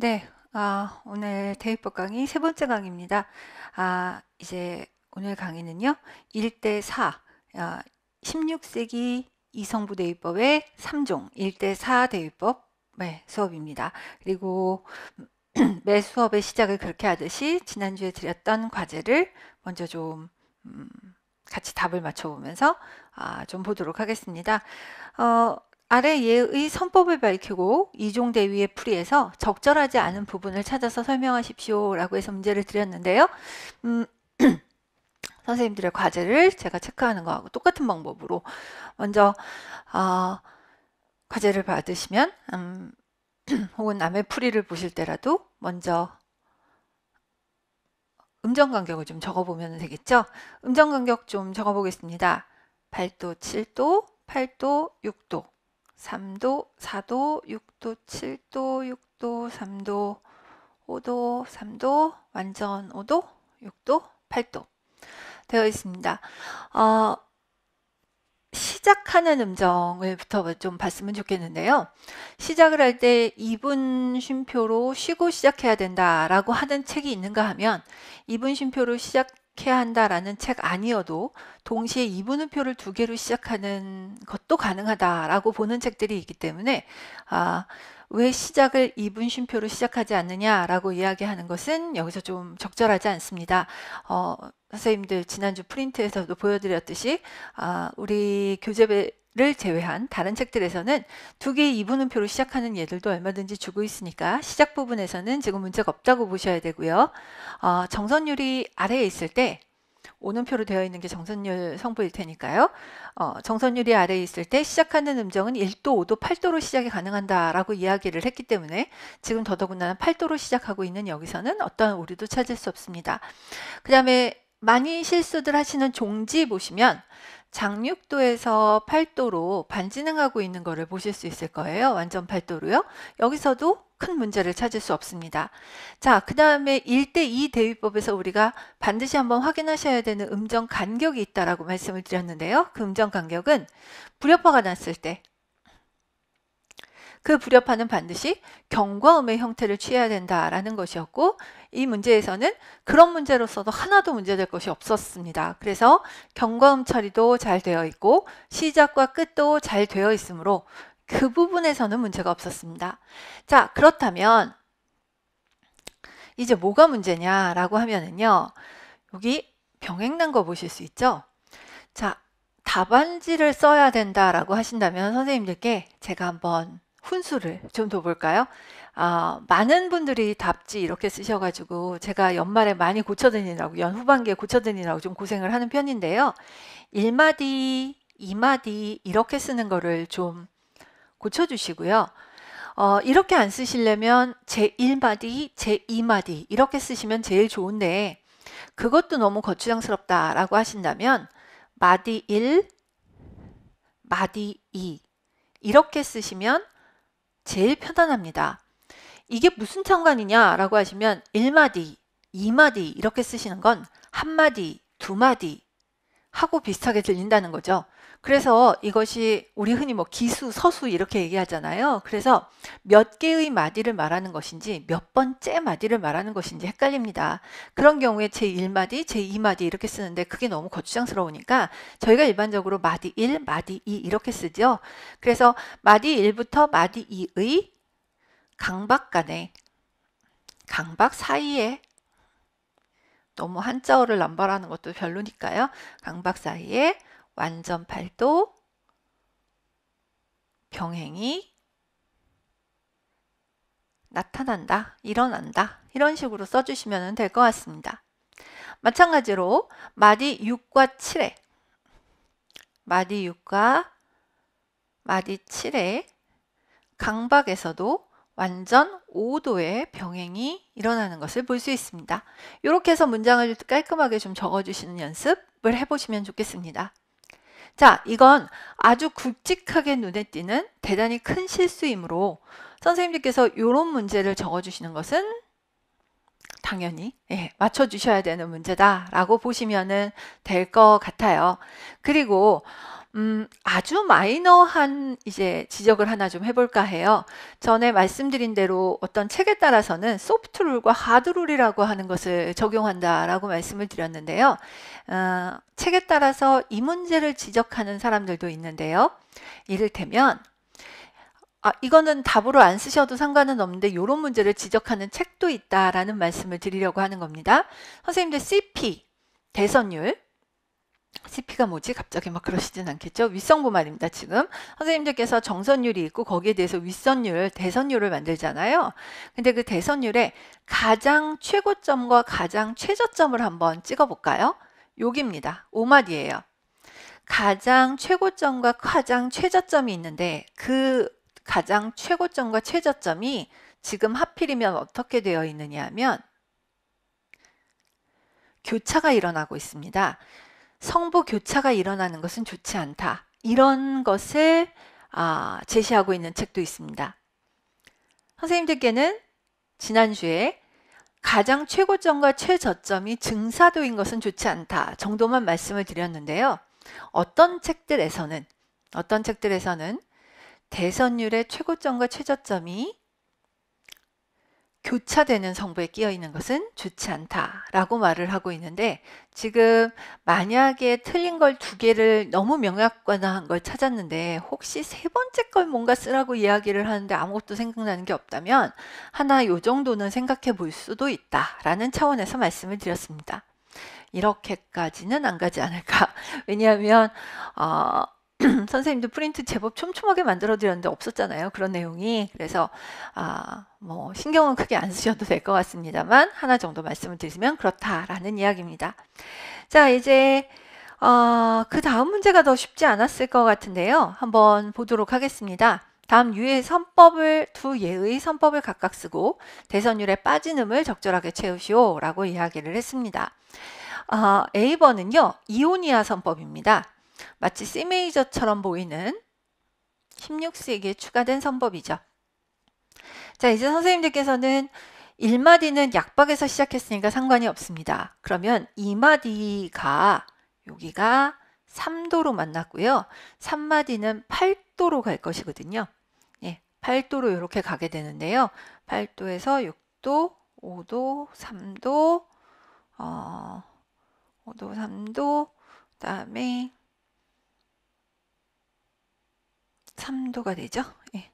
네, 오늘 대입법 강의 세 번째 강의입니다. 이제 오늘 강의는요, 1대4, 16세기 이성부 대입법의 3종, 1대4 대입법 수업입니다. 그리고 매 수업의 시작을 그렇게 하듯이 지난주에 드렸던 과제를 먼저 좀 같이 답을 맞춰보면서 좀 보도록 하겠습니다. 아래 예의 선법을 밝히고 이종 대위의 풀이에서 적절하지 않은 부분을 찾아서 설명하십시오 라고 해서 문제를 드렸는데요. 선생님들의 과제를 제가 체크하는 거하고 똑같은 방법으로 먼저 과제를 받으시면 혹은 남의 풀이를 보실 때라도 먼저 음정 간격을 좀 적어보면 되겠죠. 음정 간격 좀 적어보겠습니다. 8도, 7도, 8도, 6도, 3도, 4도, 6도, 7도, 6도, 3도, 5도, 3도, 완전 5도, 6도, 8도 되어 있습니다. 시작하는 음정을부터 좀 봤으면 좋겠는데요. 시작을 할 때 이분 쉼표로 쉬고 시작해야 된다라고 하는 책이 있는가 하면 이분 쉼표로 시작해야 한다라는 책 아니어도 동시에 이분음표를 두 개로 시작하는 것도 가능하다라고 보는 책들이 있기 때문에 왜 시작을 이분 쉼표로 시작하지 않느냐라고 이야기하는 것은 여기서 좀 적절하지 않습니다. 선생님들 지난주 프린트에서도 보여드렸듯이 우리 교재를 제외한 다른 책들에서는 두 개의 이분음표로 시작하는 예들도 얼마든지 주고 있으니까 시작 부분에서는 지금 문제가 없다고 보셔야 되고요. 정선율이 아래에 있을 때 오는표로 되어 있는 게 정선율 성부일 테니까요. 정선율이 아래에 있을 때 시작하는 음정은 1도, 5도, 8도로 시작이 가능한다라고 이야기를 했기 때문에 지금 더더군다나 8도로 시작하고 있는 여기서는 어떠한 오류도 찾을 수 없습니다. 그 다음에 많이 실수들 하시는 종지 보시면 장육도에서 8도로 반진행하고 있는 거를 보실 수 있을 거예요. 완전 8도로요. 여기서도 큰 문제를 찾을 수 없습니다. 자, 그 다음에 1대2 대위법에서 우리가 반드시 한번 확인하셔야 되는 음정 간격이 있다라고 말씀을 드렸는데요. 그 음정 간격은 불협화가 났을 때 그 불협화는 반드시 경과음의 형태를 취해야 된다라는 것이었고 이 문제에서는 그런 문제로서도 하나도 문제될 것이 없었습니다. 그래서 경과음 처리도 잘 되어 있고 시작과 끝도 잘 되어 있으므로 그 부분에서는 문제가 없었습니다. 자, 그렇다면 이제 뭐가 문제냐라고 하면은요. 여기 병행난 거 보실 수 있죠? 자, 답안지를 써야 된다라고 하신다면 선생님들께 제가 한번 훈수를 좀 둬볼까요? 많은 분들이 답지 이렇게 쓰셔가지고 제가 연말에 많이 고쳐드리느라고 연후반기에 고쳐드리느라고 좀 고생을 하는 편인데요. 1마디, 2마디 이렇게 쓰는 거를 좀 고쳐주시고요. 이렇게 안 쓰시려면 제1마디, 제2마디 이렇게 쓰시면 제일 좋은데 그것도 너무 거추장스럽다라고 하신다면 마디 1, 마디 2 이렇게 쓰시면 제일 편안합니다. 이게 무슨 상관이냐라고 하시면 1마디, 2마디 이렇게 쓰시는 건 한마디, 두마디 하고 비슷하게 들린다는 거죠. 그래서 이것이 우리 흔히 뭐 기수, 서수 이렇게 얘기하잖아요. 그래서 몇 개의 마디를 말하는 것인지 몇 번째 마디를 말하는 것인지 헷갈립니다. 그런 경우에 제1마디, 제2마디 이렇게 쓰는데 그게 너무 거추장스러우니까 저희가 일반적으로 마디 1, 마디 2 이렇게 쓰죠. 그래서 마디 1부터 마디 2의 강박 간에 강박 사이에 너무 한자어를 남발하는 것도 별로니까요. 강박 사이에 완전 8도 병행이 나타난다, 일어난다 이런 식으로 써주시면 될 것 같습니다. 마찬가지로 마디 6과 7에 마디 6과 마디 7에 강박에서도 완전 5도의 병행이 일어나는 것을 볼 수 있습니다. 이렇게 해서 문장을 깔끔하게 좀 적어주시는 연습을 해보시면 좋겠습니다. 자, 이건 아주 굵직하게 눈에 띄는 대단히 큰 실수이므로 선생님들께서 이런 문제를 적어주시는 것은 당연히 맞춰주셔야 되는 문제다라고 보시면 될 것 같아요. 그리고 아주 마이너한 이제 지적을 하나 좀 해볼까 해요. 전에 말씀드린 대로 어떤 책에 따라서는 소프트 룰과 하드 룰이라고 하는 것을 적용한다라고 말씀을 드렸는데요. 책에 따라서 이 문제를 지적하는 사람들도 있는데요. 이를테면 이거는 답으로 안 쓰셔도 상관은 없는데 이런 문제를 지적하는 책도 있다라는 말씀을 드리려고 하는 겁니다. 선생님들 CP, 대선율, CP가 뭐지? 갑자기 막 그러시진 않겠죠? 윗성부 말입니다, 지금. 선생님들께서 정선율이 있고 거기에 대해서 윗선율, 대선율을 만들잖아요. 근데 그 대선율에 가장 최고점과 가장 최저점을 한번 찍어볼까요? 여기입니다. 5마디예요. 가장 최고점과 가장 최저점이 있는데 그 가장 최고점과 최저점이 지금 하필이면 어떻게 되어 있느냐 하면 교차가 일어나고 있습니다. 성부 교차가 일어나는 것은 좋지 않다. 이런 것을 제시하고 있는 책도 있습니다. 선생님들께는 지난주에 가장 최고점과 최저점이 증사도인 것은 좋지 않다 정도만 말씀을 드렸는데요. 어떤 책들에서는 대선율의 최고점과 최저점이 교차되는 성부에 끼어 있는 것은 좋지 않다라고 말을 하고 있는데 지금 만약에 틀린 걸 2개를 너무 명확관화한 걸 찾았는데 혹시 3번째 걸 뭔가 쓰라고 이야기를 하는데 아무것도 생각나는 게 없다면 하나 요 정도는 생각해 볼 수도 있다라는 차원에서 말씀을 드렸습니다. 이렇게까지는 안 가지 않을까. 왜냐하면 선생님도 프린트 제법 촘촘하게 만들어 드렸는데 없었잖아요. 그런 내용이. 그래서 뭐 신경은 크게 안 쓰셔도 될 것 같습니다만 하나 정도 말씀을 드리면 그렇다라는 이야기입니다. 자, 이제 그 다음 문제가 더 쉽지 않았을 것 같은데요. 한번 보도록 하겠습니다. 다음 유의 선법을 2예의 선법을 각각 쓰고 대선율에 빠진 음을 적절하게 채우시오 라고 이야기를 했습니다. A번은요. 이오니아 선법입니다. 마치 C 메이저처럼 보이는 16세기에 추가된 선법이죠. 자, 이제 선생님들께서는 1마디는 약박에서 시작했으니까 상관이 없습니다. 그러면 2마디가 여기가 3도로 만났고요. 3마디는 8도로 갈 것이거든요. 예, 8도로 이렇게 가게 되는데요. 8도에서 6도, 5도, 3도, 5도, 3도, 그 다음에 3도가 되죠? 예.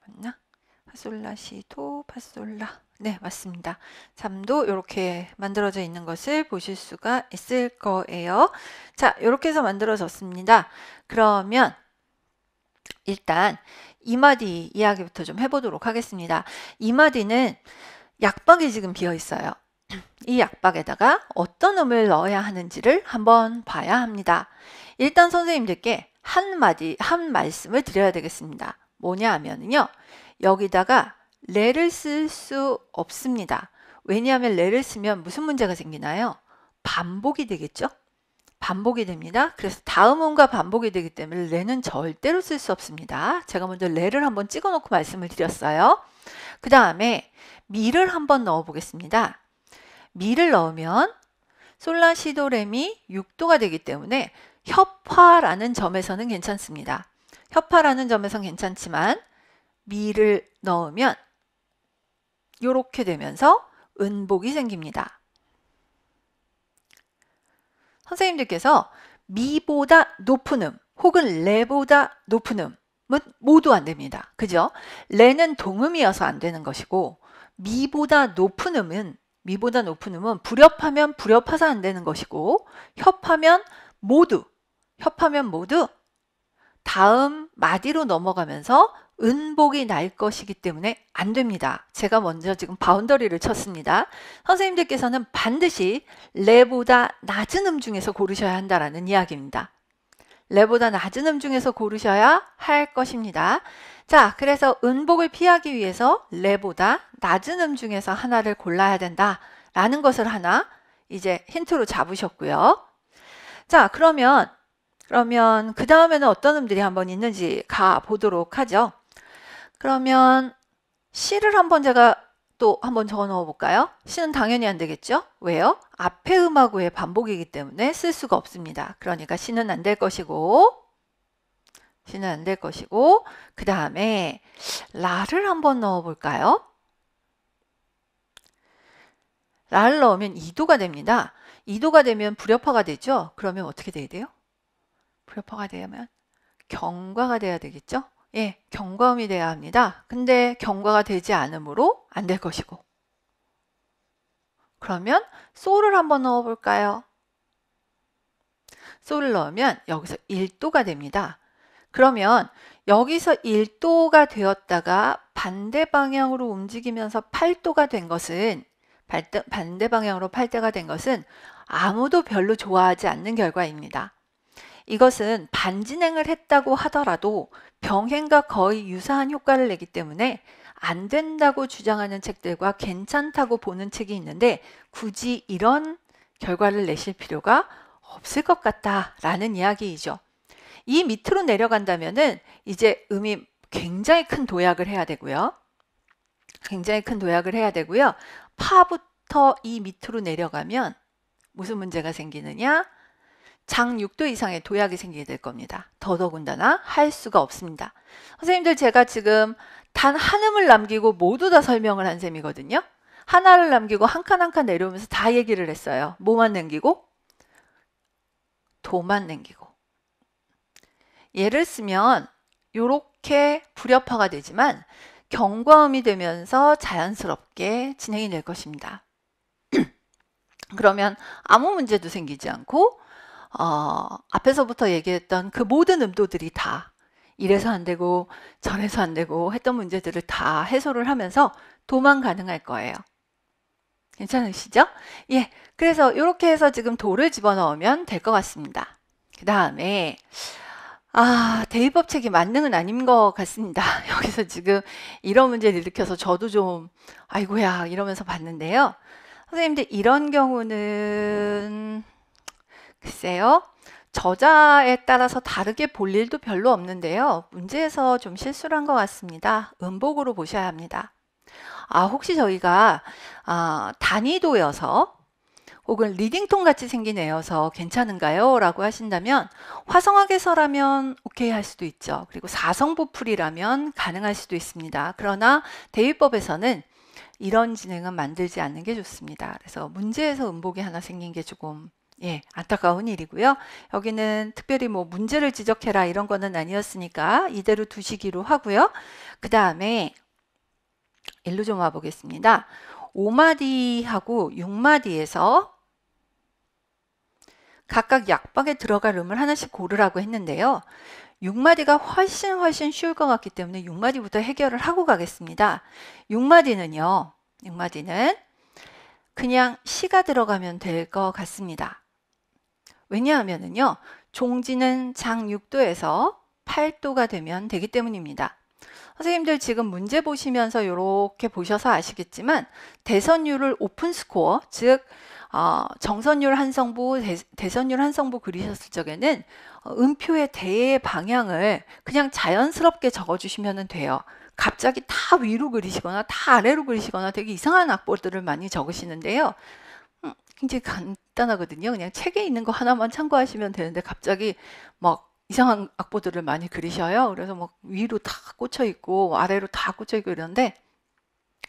맞나? 파솔라, 시도, 파솔라. 네, 맞습니다. 3도 이렇게 만들어져 있는 것을 보실 수가 있을 거예요. 자, 이렇게 해서 만들어졌습니다. 그러면 일단 2마디 이야기부터 좀 해보도록 하겠습니다. 2마디는 약박이 지금 비어 있어요. 이 약박에다가 어떤 음을 넣어야 하는지를 한번 봐야 합니다. 일단 선생님들께 한 말씀을 드려야 되겠습니다. 뭐냐 하면요. 여기다가 레를 쓸 수 없습니다. 왜냐하면 레를 쓰면 무슨 문제가 생기나요? 반복이 되겠죠? 반복이 됩니다. 그래서 다음 음과 반복이 되기 때문에 레는 절대로 쓸 수 없습니다. 제가 먼저 레를 한번 찍어 놓고 말씀을 드렸어요. 그 다음에 미를 한번 넣어 보겠습니다. 미를 넣으면 솔라, 시도, 레미 6도가 되기 때문에 협화라는 점에서는 괜찮습니다. 협화라는 점에서는 괜찮지만 미를 넣으면 이렇게 되면서 은복이 생깁니다. 선생님들께서 미보다 높은 음 혹은 레보다 높은 음은 모두 안 됩니다. 그죠? 레는 동음이어서 안 되는 것이고 미보다 높은 음은 불협하면 불협해서 안 되는 것이고 협하면 모두 다음 마디로 넘어가면서 은복이 날 것이기 때문에 안 됩니다. 제가 먼저 지금 바운더리를 쳤습니다. 선생님들께서는 반드시 레보다 낮은 음 중에서 고르셔야 한다라는 이야기입니다. 레보다 낮은 음 중에서 고르셔야 할 것입니다. 자, 그래서 은복을 피하기 위해서 레보다 낮은 음 중에서 하나를 골라야 된다라는 것을 하나 이제 힌트로 잡으셨고요. 자, 그러면 그 다음에는 어떤 음들이 한번 있는지 가보도록 하죠. 그러면 시를 한번 제가 또 한번 적어 넣어 볼까요? 시는 당연히 안 되겠죠? 왜요? 앞에 음하고의 반복이기 때문에 쓸 수가 없습니다. 그러니까 시는 안 될 것이고 시는 안 될 것이고, 그 다음에 라를 한번 넣어볼까요? 라를 넣으면 2도가 됩니다. 2도가 되면 불협화가 되죠? 그러면 어떻게 돼야 돼요? 불협화가 되면 경과가 돼야 되겠죠? 예, 경과음이 돼야 합니다. 근데 경과가 되지 않으므로 안 될 것이고. 그러면 소를 한번 넣어볼까요? 소를 넣으면 여기서 1도가 됩니다. 그러면 여기서 1도가 되었다가 반대 방향으로 움직이면서 8도가 된 것은 반대 방향으로 8도가 된 것은 아무도 별로 좋아하지 않는 결과입니다. 이것은 반진행을 했다고 하더라도 병행과 거의 유사한 효과를 내기 때문에 안 된다고 주장하는 책들과 괜찮다고 보는 책이 있는데 굳이 이런 결과를 내실 필요가 없을 것 같다라는 이야기이죠. 이 밑으로 내려간다면은 이제 음이 굉장히 큰 도약을 해야 되고요. 굉장히 큰 도약을 해야 되고요. 파부터 이 밑으로 내려가면 무슨 문제가 생기느냐? 장 6도 이상의 도약이 생기게 될 겁니다. 더더군다나 할 수가 없습니다. 선생님들 제가 지금 단 한 음을 남기고 모두 다 설명을 한 셈이거든요. 하나를 남기고 한 칸 한 칸 내려오면서 다 얘기를 했어요. 뭐만 남기고? 도만 남기고. 얘를 쓰면 이렇게 불협화가 되지만 경과음이 되면서 자연스럽게 진행이 될 것입니다. 그러면 아무 문제도 생기지 않고 앞에서부터 얘기했던 그 모든 음도들이 다 이래서 안 되고 저래서 안 되고 했던 문제들을 다 해소를 하면서 도만 가능할 거예요. 괜찮으시죠? 예, 그래서 이렇게 해서 지금 도를 집어넣으면 될 것 같습니다. 그 다음에 대입법 책이 만능은 아닌 것 같습니다. 여기서 지금 이런 문제를 일으켜서 저도 좀 아이고야 이러면서 봤는데요. 선생님들 이런 경우는 글쎄요. 저자에 따라서 다르게 볼 일도 별로 없는데요. 문제에서 좀 실수를 한 것 같습니다. 음복으로 보셔야 합니다. 혹시 저희가 단위도여서 혹은 리딩톤 같이 생긴 애여서 괜찮은가요? 라고 하신다면 화성학에서라면 오케이 할 수도 있죠. 그리고 사성부풀이라면 가능할 수도 있습니다. 그러나 대위법에서는 이런 진행은 만들지 않는 게 좋습니다. 그래서 문제에서 음복이 하나 생긴 게 조금 안타까운 일이고요. 여기는 특별히 뭐 문제를 지적해라 이런 거는 아니었으니까 이대로 두시기로 하고요. 그 다음에 일로 좀 와보겠습니다. 5마디하고 6마디에서 각각 약박에 들어갈 음을 하나씩 고르라고 했는데요. 6마디가 훨씬 쉬울 것 같기 때문에 6마디부터 해결을 하고 가겠습니다. 6마디는 그냥 시가 들어가면 될 것 같습니다. 왜냐하면요. 종지는 장 6도에서 8도가 되면 되기 때문입니다. 선생님들 지금 문제 보시면서 이렇게 보셔서 아시겠지만 대선율을 오픈스코어, 즉 정선율 한성부, 대선율 한성부 그리셨을 적에는 음표의 대의 방향을 그냥 자연스럽게 적어주시면 돼요. 갑자기 다 위로 그리시거나 다 아래로 그리시거나 되게 이상한 악보들을 많이 적으시는데요. 굉장히 간단하거든요. 그냥 책에 있는 거 하나만 참고하시면 되는데 갑자기 막 이상한 악보들을 많이 그리셔요. 그래서 막 위로 다 꽂혀 있고 아래로 다 꽂혀 있고 이러는데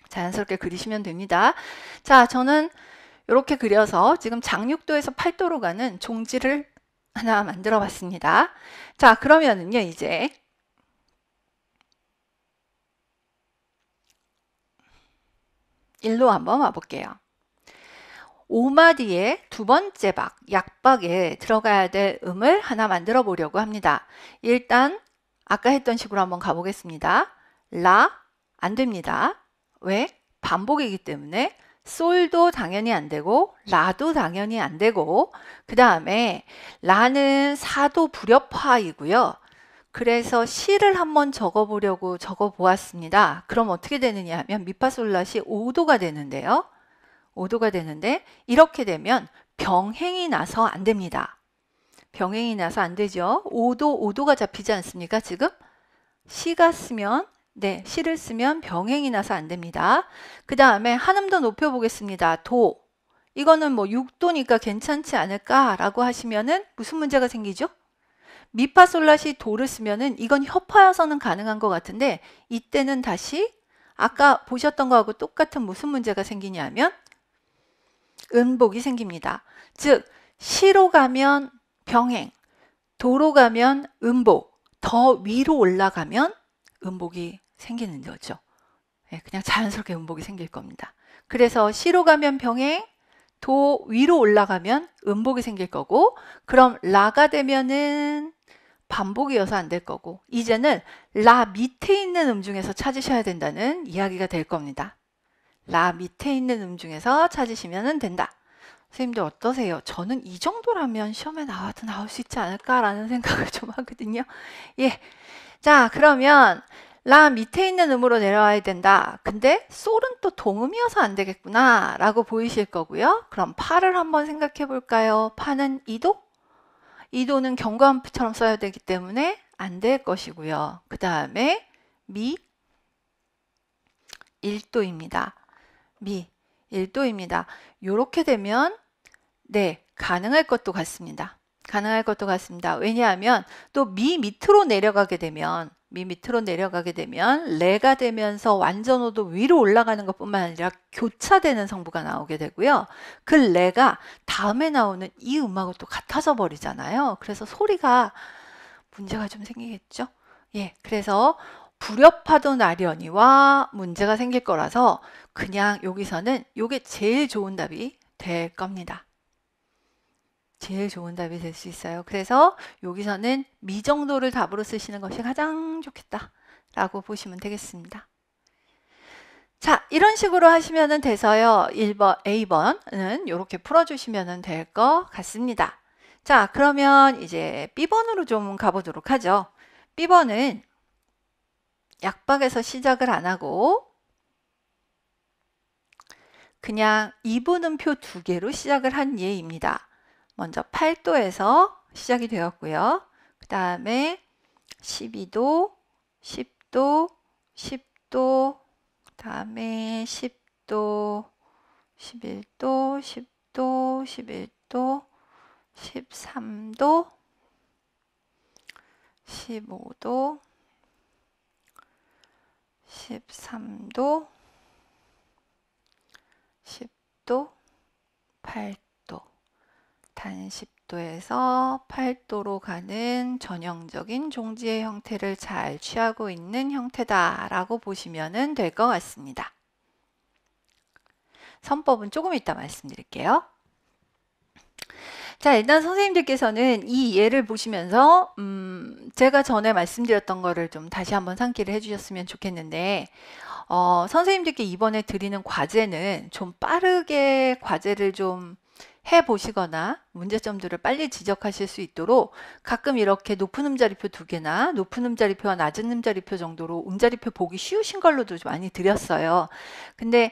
자연스럽게 그리시면 됩니다. 자, 저는 이렇게 그려서 지금 장6도에서 8도로 가는 종지를 하나 만들어 봤습니다. 자, 그러면은요, 이제 일로 한번 와볼게요. 5마디의 두 번째 박, 약박에 들어가야 될 음을 하나 만들어 보려고 합니다. 일단 아까 했던 식으로 한번 가보겠습니다. 라, 안 됩니다. 왜? 반복이기 때문에 솔도 당연히 안 되고 라도 당연히 안 되고 그 다음에 라는 사도 불협화이고요. 그래서 시를 한번 적어보려고 적어보았습니다. 그럼 어떻게 되느냐 하면 미파솔라시 5도가 되는데요. 5도가 되는데 이렇게 되면 병행이 나서 안 됩니다. 병행이 나서 안 되죠. 5도가 잡히지 않습니까? 지금 시가 쓰면 시를 쓰면 병행이 나서 안 됩니다. 그 다음에 한음 더 높여보겠습니다. 도. 이거는 뭐 6도니까 괜찮지 않을까라고 하시면은 무슨 문제가 생기죠? 미파솔라시 도를 쓰면은 이건 협하여서는 가능한 것 같은데 이때는 다시 아까 보셨던 거하고 똑같은 무슨 문제가 생기냐면 음복이 생깁니다. 즉 시로 가면 병행, 도로 가면 음복, 더 위로 올라가면 음복이 생기는 거죠. 그냥 자연스럽게 음복이 생길 겁니다. 그래서 시로 가면 병행, 도 위로 올라가면 음복이 생길 거고, 그럼 라가 되면은 반복이어서 안 될 거고, 이제는 라 밑에 있는 음 중에서 찾으셔야 된다는 이야기가 될 겁니다. 라 밑에 있는 음 중에서 찾으시면 된다. 선생님들 어떠세요? 저는 이 정도라면 시험에 나와도 나올 수 있지 않을까라는 생각을 좀 하거든요. 예. 자, 그러면 라 밑에 있는 음으로 내려와야 된다. 근데 솔은 또 동음이어서 안 되겠구나 라고 보이실 거고요. 그럼 파를 한번 생각해 볼까요? 파는 2도? 2도는 경과음처럼 써야 되기 때문에 안 될 것이고요. 그 다음에 미 1도입니다. 미 1도입니다. 요렇게 되면 네, 가능할 것도 같습니다. 가능할 것도 같습니다. 왜냐하면 또 미 밑으로 내려가게 되면 레가 되면서 완전어도 위로 올라가는 것뿐만 아니라 교차되는 성부가 나오게 되고요. 그 레가 다음에 나오는 이 음하고 또 같아져 버리잖아요. 그래서 소리가 문제가 좀 생기겠죠. 예, 그래서 불협화도 나련이와 문제가 생길 거라서 그냥 여기서는 이게 제일 좋은 답이 될 겁니다. 제일 좋은 답이 될 수 있어요. 그래서 여기서는 미 정도를 답으로 쓰시는 것이 가장 좋겠다라고 보시면 되겠습니다. 자, 이런 식으로 하시면 돼서요. 1번, A번은 이렇게 풀어주시면 될 것 같습니다. 자, 그러면 이제 B번으로 좀 가보도록 하죠. B번은 약박에서 시작을 안 하고 그냥 이분음표 2개로 시작을 한 예입니다. 먼저 8도에서 시작이 되었고요. 그 다음에 12도, 10도, 10도, 그 다음에 10도, 11도, 10도, 11도, 13도, 15도, 13도, 10도, 8도. 단 10도에서 8도로 가는 전형적인 종지의 형태를 잘 취하고 있는 형태다라고 보시면 될 것 같습니다. 선법은 조금 이따 말씀드릴게요. 자, 일단 선생님들께서는 이 예를 보시면서 제가 전에 말씀드렸던 거를 좀 다시 한번 상기를 해주셨으면 좋겠는데 선생님들께 이번에 드리는 과제는 좀 빠르게 과제를 좀 해보시거나 문제점들을 빨리 지적하실 수 있도록 가끔 이렇게 높은 음자리표 2개나 높은 음자리표와 낮은 음자리표 정도로 음자리표 보기 쉬우신 걸로도 많이 드렸어요. 근데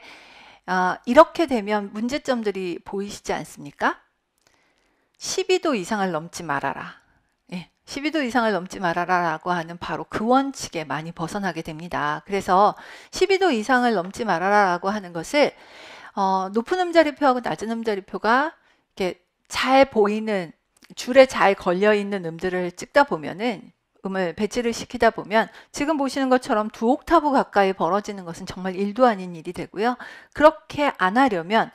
이렇게 되면 문제점들이 보이시지 않습니까? 12도 이상을 넘지 말아라. 12도 이상을 넘지 말아라 라고 하는 바로 그 원칙에 많이 벗어나게 됩니다. 그래서 12도 이상을 넘지 말아라 라고 하는 것을 높은 음자리표하고 낮은 음자리표가 이렇게 잘 보이는 줄에 잘 걸려 있는 음들을 찍다 보면은 음을 배치를 시키다 보면 지금 보시는 것처럼 2옥타브 가까이 벌어지는 것은 정말 일도 아닌 일이 되고요. 그렇게 안 하려면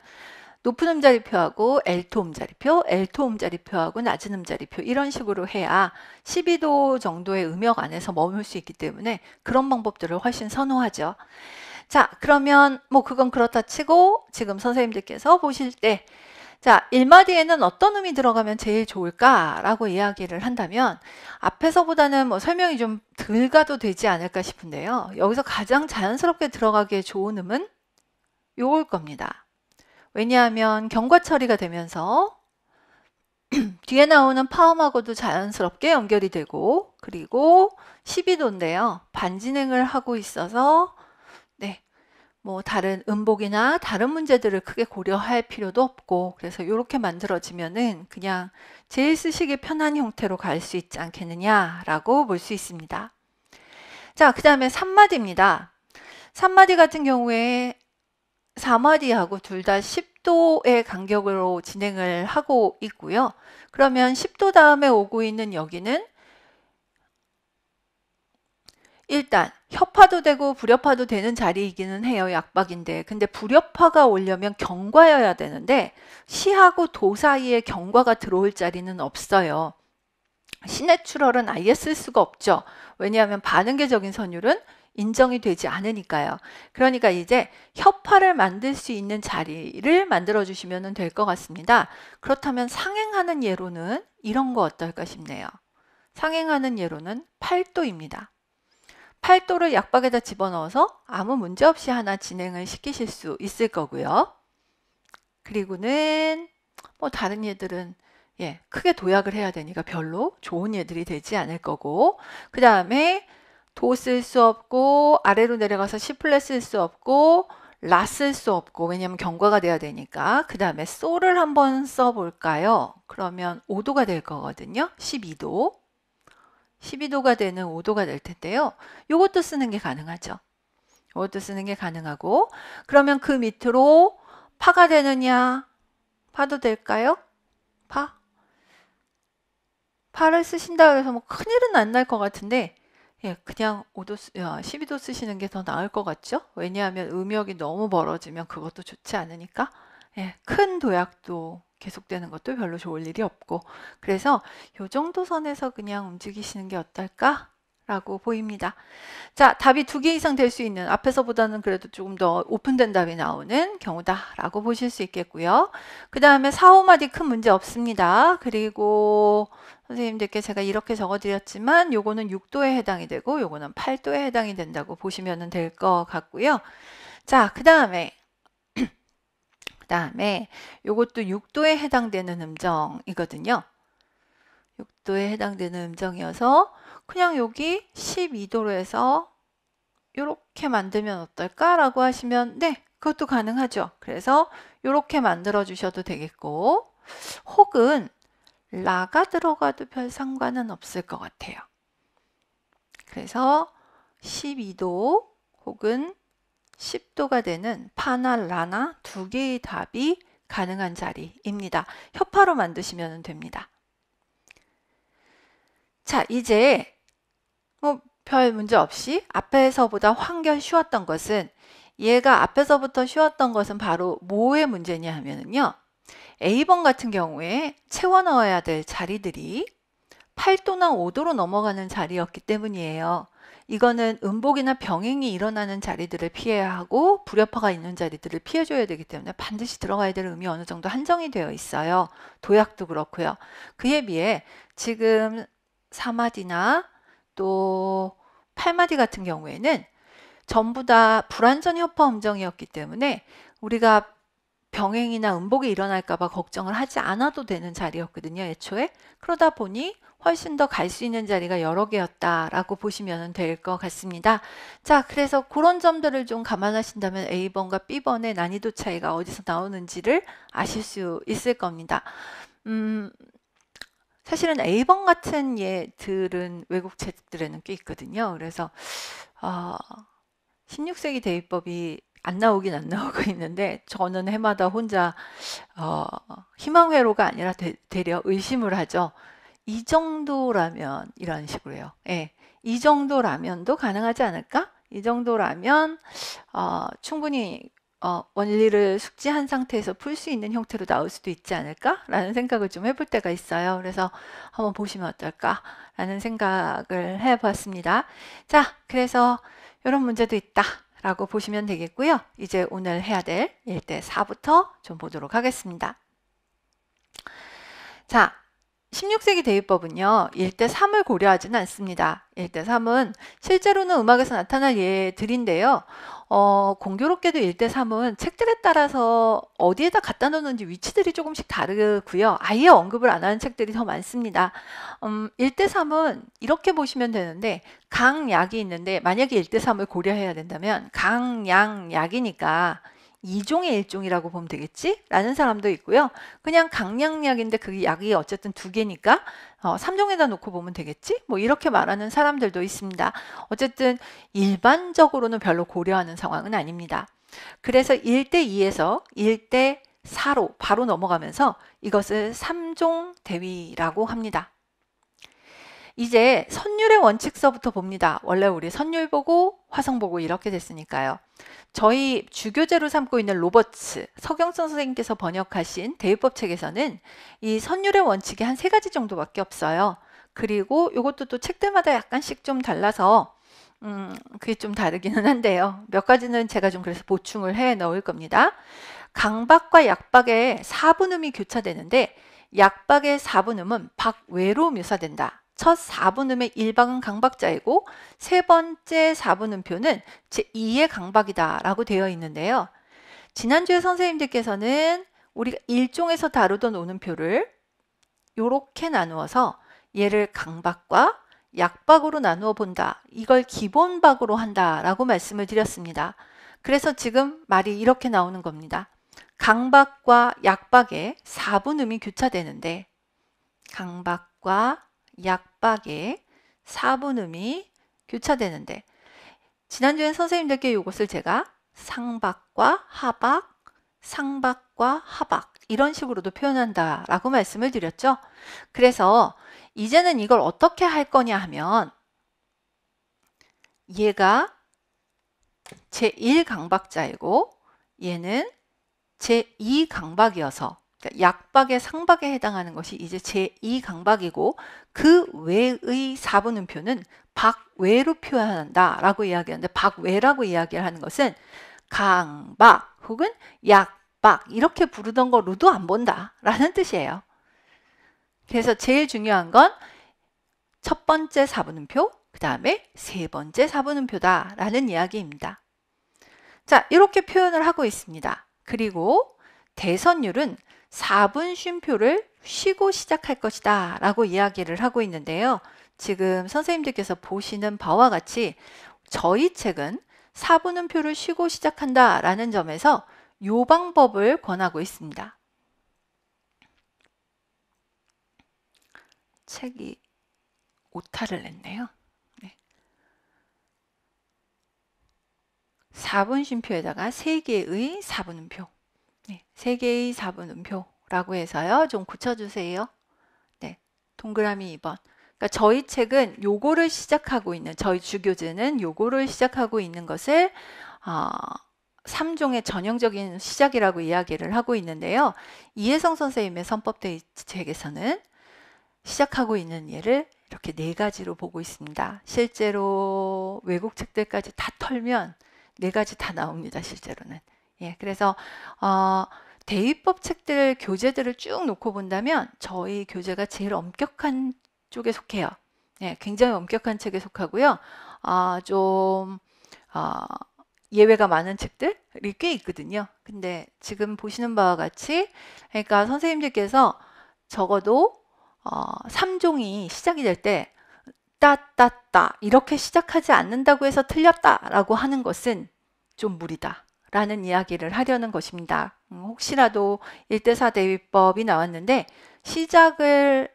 높은 음자리표하고 L토 음자리표, L토 음자리표하고 낮은 음자리표 이런 식으로 해야 12도 정도의 음역 안에서 머물 수 있기 때문에 그런 방법들을 훨씬 선호하죠. 자, 그러면 뭐 그건 그렇다 치고 지금 선생님들께서 보실 때 자, 1마디에는 어떤 음이 들어가면 제일 좋을까라고 이야기를 한다면 앞에서보다는 뭐 설명이 좀 덜 가도 되지 않을까 싶은데요. 여기서 가장 자연스럽게 들어가기에 좋은 음은 요걸 겁니다. 왜냐하면 경과 처리가 되면서 뒤에 나오는 파음하고도 자연스럽게 연결이 되고 그리고 12도인데요. 반진행을 하고 있어서 네, 뭐 다른 음복이나 다른 문제들을 크게 고려할 필요도 없고 그래서 이렇게 만들어지면은 그냥 제일 쓰시기 편한 형태로 갈 수 있지 않겠느냐라고 볼 수 있습니다. 자, 그 다음에 3마디입니다. 3마디 같은 경우에 4마디하고 둘 다 10도의 간격으로 진행을 하고 있고요. 그러면 10도 다음에 오고 있는 여기는 일단 협파도 되고 불협파도 되는 자리이기는 해요. 약박인데. 근데 불협파가 오려면 경과여야 되는데 시하고 도 사이에 경과가 들어올 자리는 없어요. 시내출혈은 아예 쓸 수가 없죠. 왜냐하면 반응계적인 선율은 인정이 되지 않으니까요. 그러니까 이제 협파를 만들 수 있는 자리를 만들어 주시면 될 것 같습니다. 그렇다면 상행하는 예로는 이런 거 어떨까 싶네요. 상행하는 예로는 8도입니다. 8도를 약박에다 집어넣어서 아무 문제 없이 하나 진행을 시키실 수 있을 거고요. 그리고는 뭐 다른 얘들은 크게 도약을 해야 되니까 별로 좋은 얘들이 되지 않을 거고, 그 다음에 도 쓸 수 없고 아래로 내려가서 C 플랫 쓸 수 없고 라 쓸 수 없고, 왜냐면 경과가 돼야 되니까. 그 다음에 솔을 한번 써볼까요? 그러면 5도가 될 거거든요. 12도. 12도가 되는 5도가 될 텐데요. 요것도 쓰는 게 가능하죠. 요것도 쓰는 게 가능하고, 그러면 그 밑으로 파가 되느냐? 파도 될까요? 파? 파를 쓰신다 그래서 뭐 큰일은 안 날 것 같은데, 그냥 5도, 12도 쓰시는 게 더 나을 것 같죠? 왜냐하면 음역이 너무 멀어지면 그것도 좋지 않으니까. 큰 도약도 계속되는 것도 별로 좋을 일이 없고, 그래서 요 정도 선에서 그냥 움직이시는 게 어떨까? 라고 보입니다. 자, 답이 2개 이상 될 수 있는, 앞에서보다는 그래도 조금 더 오픈된 답이 나오는 경우다라고 보실 수 있겠고요. 그 다음에 4, 5마디 큰 문제 없습니다. 그리고 선생님들께 제가 이렇게 적어드렸지만 요거는 6도에 해당이 되고 요거는 8도에 해당이 된다고 보시면 될 것 같고요. 자, 그 다음에 요것도 6도에 해당되는 음정이거든요. 6도에 해당되는 음정이어서 그냥 여기 12도로 해서 이렇게 만들면 어떨까라고 하시면 그것도 가능하죠. 그래서 이렇게 만들어 주셔도 되겠고, 혹은 라가 들어가도 별 상관은 없을 것 같아요. 그래서 12도 혹은 10도가 되는 파나 라나 2개의 답이 가능한 자리입니다. 협파로 만드시면 됩니다. 자, 이제 뭐 별 문제 없이 앞에서보다 한결 쉬웠던 것은, 얘가 앞에서부터 쉬웠던 것은 바로 뭐의 문제냐 하면은요, A번 같은 경우에 채워 넣어야 될 자리들이 8도나 5도로 넘어가는 자리였기 때문이에요. 이거는 음복이나 병행이 일어나는 자리들을 피해야 하고 불협화가 있는 자리들을 피해줘야 되기 때문에 반드시 들어가야 될 음이 어느 정도 한정이 되어 있어요. 도약도 그렇고요. 그에 비해 지금 4마디나 또 8마디 같은 경우에는 전부 다 불완전 협파 음정이었기 때문에 우리가 병행이나 음복이 일어날까 봐 걱정을 하지 않아도 되는 자리였거든요, 애초에. 그러다 보니 훨씬 더 갈 수 있는 자리가 여러 개였다라고 보시면 될 것 같습니다. 자, 그래서 그런 점들을 좀 감안하신다면 A번과 B번의 난이도 차이가 어디서 나오는지를 아실 수 있을 겁니다. 사실은 A번 같은 예들은 외국 책들에는 꽤 있거든요. 그래서 16세기 대입법이 안 나오긴 안 나오고 있는데, 저는 해마다 혼자 희망회로가 아니라 되려 의심을 하죠. 이 정도라면 이런 식으로 해요. 이 정도라면도 가능하지 않을까? 이 정도라면 충분히 원리를 숙지한 상태에서 풀 수 있는 형태로 나올 수도 있지 않을까? 라는 생각을 좀 해볼 때가 있어요. 그래서 한번 보시면 어떨까? 라는 생각을 해봤습니다. 자, 그래서 이런 문제도 있다 라고 보시면 되겠고요. 이제 오늘 해야 될 1대 4부터 좀 보도록 하겠습니다. 자, 16세기 대입법은요, 1대 3을 고려하지는 않습니다. 1대 3은 실제로는 음악에서 나타날 예들인데요. 공교롭게도 1대 3은 책들에 따라서 어디에다 갖다 놓는지 위치들이 조금씩 다르고요. 아예 언급을 안 하는 책들이 더 많습니다. 1대 3은 이렇게 보시면 되는데, 강약이 있는데 만약에 1대 3을 고려해야 된다면 강양약이니까 2종의 1종이라고 보면 되겠지? 라는 사람도 있고요. 그냥 강량약인데 그 약이 어쨌든 2개니까 3종에다 놓고 보면 되겠지? 뭐 이렇게 말하는 사람들도 있습니다. 어쨌든 일반적으로는 별로 고려하는 상황은 아닙니다. 그래서 1대 2에서 1대 4로 바로 넘어가면서 이것을 3종 대위라고 합니다. 이제 선율의 원칙서부터 봅니다. 원래 우리 선율 보고 화성 보고 이렇게 됐으니까요. 저희 주교재로 삼고 있는 로버츠, 서경선 선생님께서 번역하신 대입법 책에서는 이 선율의 원칙이 한 3가지 정도밖에 없어요. 그리고 이것도 또 책들마다 약간씩 좀 달라서 그게 좀 다르기는 한데요. 몇 가지는 제가 좀 그래서 보충을 해 넣을 겁니다. 강박과 약박의 사분음이 교차되는데 약박의 사분음은 박외로 묘사된다. 첫 4분음의 1박은 강박자이고 세 번째 4분음표는 제2의 강박이다 라고 되어 있는데요. 지난주에 선생님들께서는 우리가 일종에서 다루던 오음표를 이렇게 나누어서 얘를 강박과 약박으로 나누어 본다. 이걸 기본박으로 한다 라고 말씀을 드렸습니다. 그래서 지금 말이 이렇게 나오는 겁니다. 강박과 약박의 4분음이 교차되는데 강박과 약박의 4분음이 교차되는데 지난주엔 선생님들께 이것을 제가 상박과 하박, 상박과 하박 이런 식으로도 표현한다 라고 말씀을 드렸죠. 그래서 이제는 이걸 어떻게 할 거냐 하면 얘가 제1강박자이고 얘는 제2강박이어서 그러니까 약박의 상박에 해당하는 것이 이제 제2강박이고 그 외의 4분음표는 박외로 표현한다 라고 이야기하는데 박외라고 이야기를 하는 것은 강박 혹은 약박 이렇게 부르던 거로도 안 본다 라는 뜻이에요. 그래서 제일 중요한 건 첫 번째 4분음표 그 다음에 세 번째 4분음표다 라는 이야기입니다. 자, 이렇게 표현을 하고 있습니다. 그리고 대선율은 4분 쉼표를 쉬고 시작할 것이다 라고 이야기를 하고 있는데요. 지금 선생님들께서 보시는 바와 같이 저희 책은 4분음표를 쉬고 시작한다 라는 점에서 이 방법을 권하고 있습니다. 책이 오타를 냈네요. 4분 쉼표에다가 3개의 4분음표 3개의 4분음표라고 해서요. 좀 고쳐주세요. 네, 동그라미 2번. 그러니까 저희 책은 요거를 시작하고 있는 저희 주교재는 요거를 시작하고 있는 것을 3종의 전형적인 시작이라고 이야기를 하고 있는데요. 이혜성 선생님의 선법대책에서는 시작하고 있는 예를 이렇게 4가지로 보고 있습니다. 실제로 외국 책들까지 다 털면 4가지 다 나옵니다. 실제로는. 예, 그래서 대입법 책들 교재들을 쭉 놓고 본다면 저희 교재가 제일 엄격한 쪽에 속해요. 예, 굉장히 엄격한 책에 속하고요. 좀 예외가 많은 책들이 꽤 있거든요. 근데 지금 보시는 바와 같이 그러니까 선생님들께서 적어도 3종이 시작이 될 때 따따따 이렇게 시작하지 않는다고 해서 틀렸다라고 하는 것은 좀 무리다 라는 이야기를 하려는 것입니다. 혹시라도 1대4 대위법이 나왔는데 시작을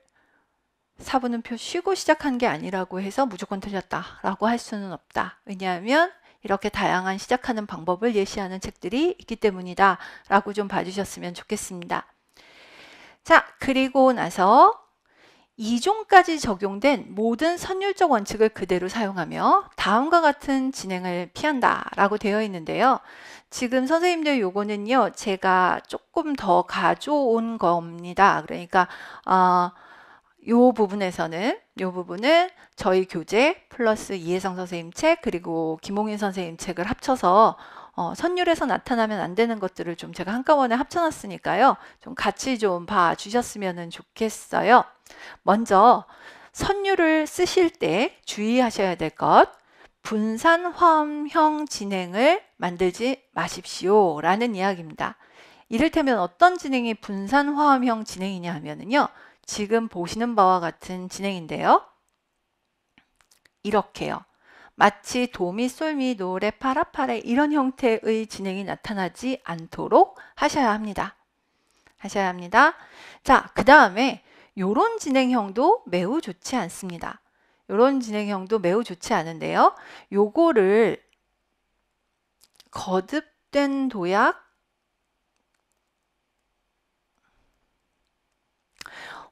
4분음표 쉬고 시작한 게 아니라고 해서 무조건 틀렸다라고 할 수는 없다. 왜냐하면 이렇게 다양한 시작하는 방법을 예시하는 책들이 있기 때문이다 라고 좀 봐주셨으면 좋겠습니다. 자, 그리고 나서 2종까지 적용된 모든 선율적 원칙을 그대로 사용하며 다음과 같은 진행을 피한다 라고 되어 있는데요. 지금 선생님들 요거는요 제가 조금 더 가져온 겁니다. 그러니까 요 부분은 저희 교재 플러스 이혜성 선생님 책 그리고 김홍인 선생님 책을 합쳐서 선율에서 나타나면 안 되는 것들을 좀 제가 한꺼번에 합쳐놨으니까요. 좀 같이 좀 봐주셨으면 좋겠어요. 먼저 선율을 쓰실 때 주의하셔야 될 것, 분산 화음형 진행을 만들지 마십시오 라는 이야기입니다. 이를테면 어떤 진행이 분산 화음형 진행이냐 하면은요. 지금 보시는 바와 같은 진행인데요. 이렇게요. 마치 도미, 솔미, 노레, 파라파레 이런 형태의 진행이 나타나지 않도록 하셔야 합니다. 자, 그 다음에 요런 진행형도 매우 좋지 않습니다. 요런 진행형도 매우 좋지 않은데요. 요거를 거듭된 도약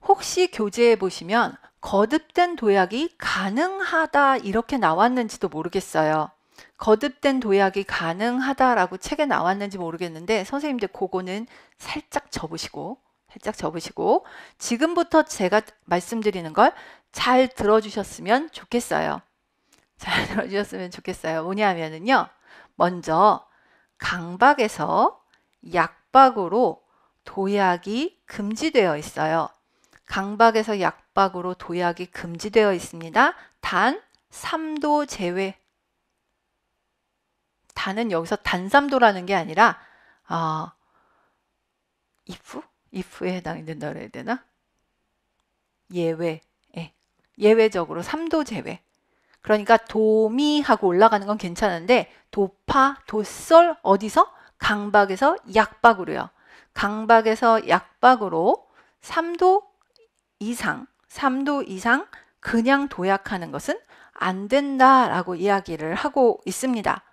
혹시 교재에 보시면 거듭된 도약이 가능하다 이렇게 나왔는지도 모르겠어요. 거듭된 도약이 가능하다라고 책에 나왔는지 모르겠는데 선생님들 그거는 살짝 접으시고 지금부터 제가 말씀드리는 걸 잘 들어주셨으면 좋겠어요. 잘 들어주셨으면 좋겠어요. 뭐냐면은요. 먼저 강박에서 약박으로 도약이 금지되어 있어요. 강박에서 약박으로 도약이 금지되어 있습니다. 단 3도 제외. 단은 여기서 단삼도라는 게 아니라 if에 해당이 된다 그래야 되나? 예외. 예외적으로 3도 제외. 그러니까 도미하고 올라가는 건 괜찮은데 도파, 도솔 어디서? 강박에서 약박으로요. 강박에서 약박으로 3도 이상 그냥 도약하는 것은 안 된다라고 이야기를 하고 있습니다.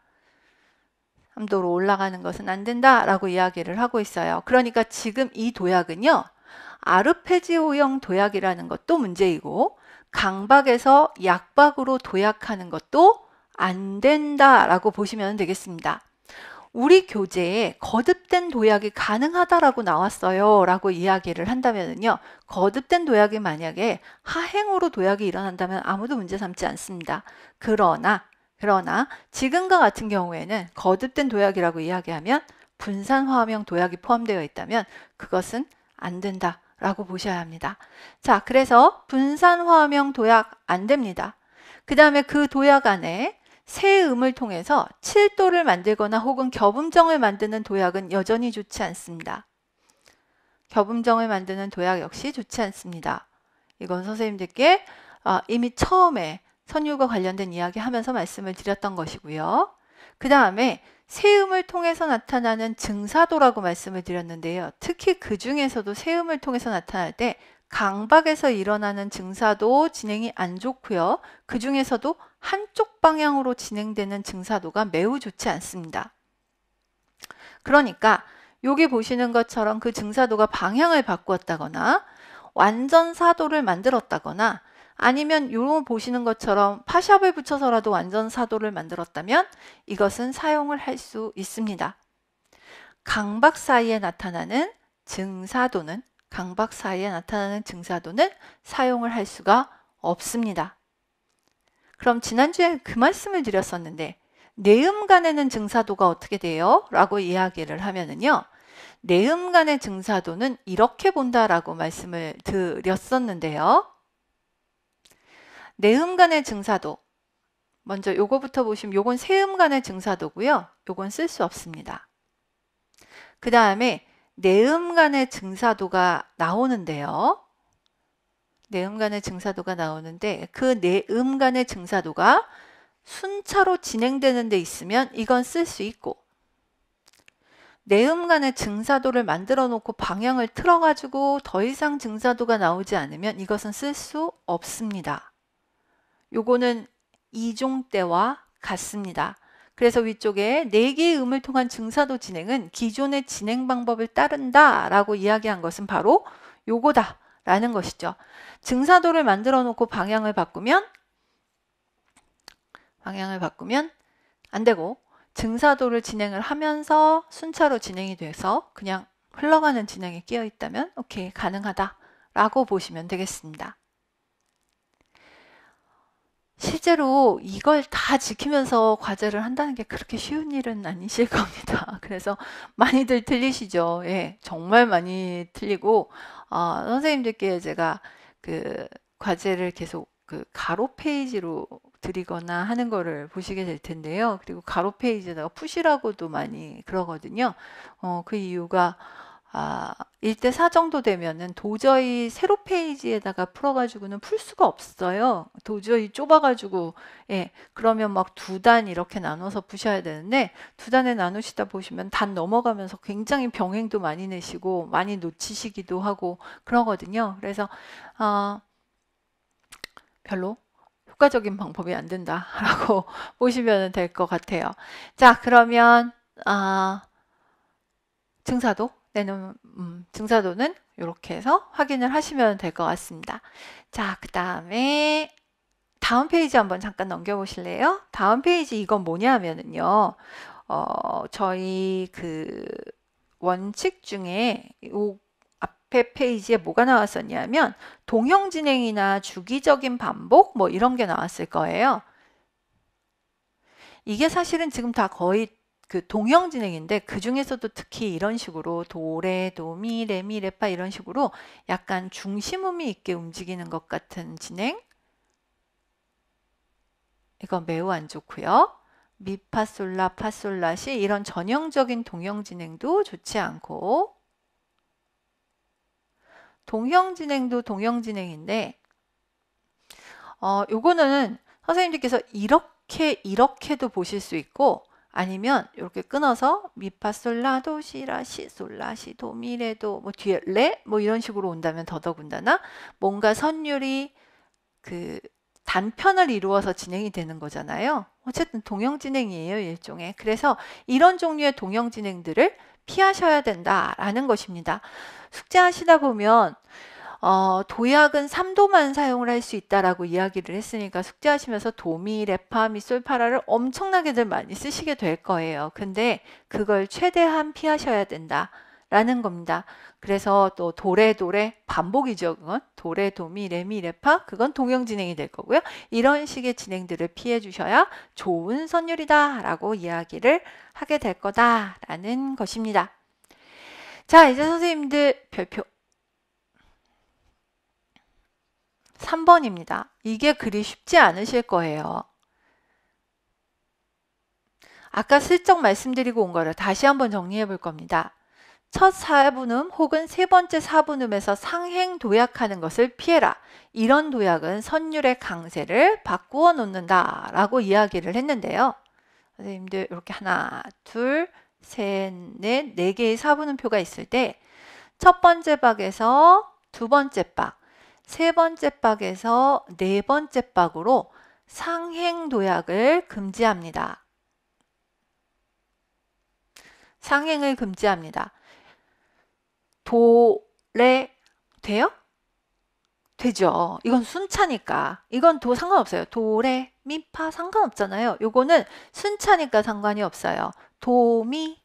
3도로 올라가는 것은 안 된다라고 이야기를 하고 있어요. 그러니까 지금 이 도약은요. 아르페지오형 도약이라는 것도 문제이고 강박에서 약박으로 도약하는 것도 안 된다라고 보시면 되겠습니다. 우리 교재에 거듭된 도약이 가능하다라고 나왔어요 라고 이야기를 한다면요. 거듭된 도약이 만약에 하행으로 도약이 일어난다면 아무도 문제 삼지 않습니다. 그러나 지금과 같은 경우에는 거듭된 도약이라고 이야기하면 분산화합형 도약이 포함되어 있다면 그것은 안 된다 라고 보셔야 합니다. 자, 그래서 분산화합형 도약 안 됩니다. 그 다음에 그 도약 안에 새 음을 통해서 7도를 만들거나 혹은 겹음정을 만드는 도약은 여전히 좋지 않습니다. 겹음정을 만드는 도약 역시 좋지 않습니다. 이건 선생님들께 이미 처음에 선율과 관련된 이야기 하면서 말씀을 드렸던 것이고요. 그 다음에 세음을 통해서 나타나는 증사도라고 말씀을 드렸는데요. 특히 그 중에서도 세음을 통해서 나타날 때 강박에서 일어나는 증사도 진행이 안 좋고요. 그 중에서도 한쪽 방향으로 진행되는 증사도가 매우 좋지 않습니다. 그러니까 여기 보시는 것처럼 그 증사도가 방향을 바꾸었다거나 완전 사도를 만들었다거나 아니면 요런 보시는 것처럼 파샵을 붙여서라도 완전 사도를 만들었다면 이것은 사용을 할 수 있습니다. 강박 사이에 나타나는 증사도는 사용을 할 수가 없습니다. 그럼 지난주에 그 말씀을 드렸었는데 내음 간에는 증사도가 어떻게 돼요? 라고 이야기를 하면은요. 내음 간의 증사도는 이렇게 본다라고 말씀을 드렸었는데요. 내음 간의 증사도 먼저 요거부터 보시면 요건 세음 간의 증사도고요. 요건 쓸 수 없습니다. 그 다음에 내음 간의 증사도가 나오는데요. 내음 간의 증사도가 나오는데 그 내음 간의 증사도가 순차로 진행되는 데 있으면 이건 쓸 수 있고 내음 간의 증사도를 만들어 놓고 방향을 틀어 가지고 더 이상 증사도가 나오지 않으면 이것은 쓸 수 없습니다. 요거는 이종 때와 같습니다. 그래서 위쪽에 4개의 음을 통한 증사도 진행은 기존의 진행 방법을 따른다 라고 이야기한 것은 바로 요거다 라는 것이죠. 증사도를 만들어 놓고 방향을 바꾸면 안 되고 증사도를 진행을 하면서 순차로 진행이 돼서 그냥 흘러가는 진행에 끼어 있다면 오케이 가능하다 라고 보시면 되겠습니다. 실제로 이걸 다 지키면서 과제를 한다는 게 그렇게 쉬운 일은 아니실 겁니다. 그래서 많이들 틀리시죠. 예, 정말 많이 틀리고 선생님들께 제가 그 과제를 계속 그 가로 페이지로 드리거나 하는 거를 보시게 될 텐데요. 그리고 가로 페이지에다가 푸시라고도 많이 그러거든요. 그 이유가 1대4 정도 되면은 도저히 세로 페이지에다가 풀어가지고는 풀 수가 없어요. 도저히 좁아가지고, 예, 그러면 막 2단 이렇게 나눠서 푸셔야 되는데, 2단에 나누시다 보시면 단 넘어가면서 굉장히 병행도 많이 내시고, 많이 놓치시기도 하고, 그러거든요. 그래서, 별로 효과적인 방법이 안 된다라고 보시면 될 것 같아요. 자, 그러면, 증사도 내놓은 증사도는 이렇게 해서 확인을 하시면 될 것 같습니다. 자, 그 다음에 다음 페이지 한번 잠깐 넘겨보실래요? 다음 페이지 이건 뭐냐면은요. 저희 그 원칙 중에 요 앞에 페이지에 뭐가 나왔었냐면 동형 진행이나 주기적인 반복 뭐 이런 게 나왔을 거예요. 이게 사실은 지금 다 거의 그 동형 진행인데 그 중에서도 특히 이런 식으로 도레, 도미, 레미, 레파 이런 식으로 약간 중심음이 있게 움직이는 것 같은 진행 이건 매우 안 좋고요. 미파솔라, 파솔라시 이런 전형적인 동형 진행도 좋지 않고 동형 진행도 동형 진행인데 요거는 선생님들께서 이렇게도 보실 수 있고 아니면 이렇게 끊어서 미파솔라 도시라 시솔라 시 도미레도 뭐 뒤에 레 뭐 이런 식으로 온다면 더더군다나 뭔가 선율이 그 단편을 이루어서 진행이 되는 거잖아요. 어쨌든 동형 진행이에요, 일종의. 그래서 이런 종류의 동형 진행들을 피하셔야 된다라는 것입니다. 숙제하시다 보면 도약은 3도만 사용을 할 수 있다라고 이야기를 했으니까 숙제하시면서 도미, 레파, 미, 솔, 파라를 엄청나게들 많이 쓰시게 될 거예요. 근데 그걸 최대한 피하셔야 된다라는 겁니다. 그래서 또 도레, 도레, 반복이죠. 그건 도레, 도미, 레미, 레파 그건 동형 진행이 될 거고요. 이런 식의 진행들을 피해 주셔야 좋은 선율이다라고 이야기를 하게 될 거다라는 것입니다. 자, 이제 선생님들 별표 3번입니다. 이게 그리 쉽지 않으실 거예요. 아까 슬쩍 말씀드리고 온 거를 다시 한번 정리해 볼 겁니다. 첫 4분음 혹은 세 번째 4분음에서 상행 도약하는 것을 피해라. 이런 도약은 선율의 강세를 바꾸어 놓는다 라고 이야기를 했는데요. 선생님들 이렇게 하나, 둘, 셋, 넷, 네 개의 4분음표가 있을 때 첫 번째 박에서 두 번째 박, 세 번째 박에서 네 번째 박으로 상행 도약을 금지합니다. 상행을 금지합니다. 도, 레 돼요? 되죠. 이건 순차니까. 이건 도 상관없어요. 도, 레, 미, 파 상관없잖아요. 요거는 순차니까 상관이 없어요. 도, 미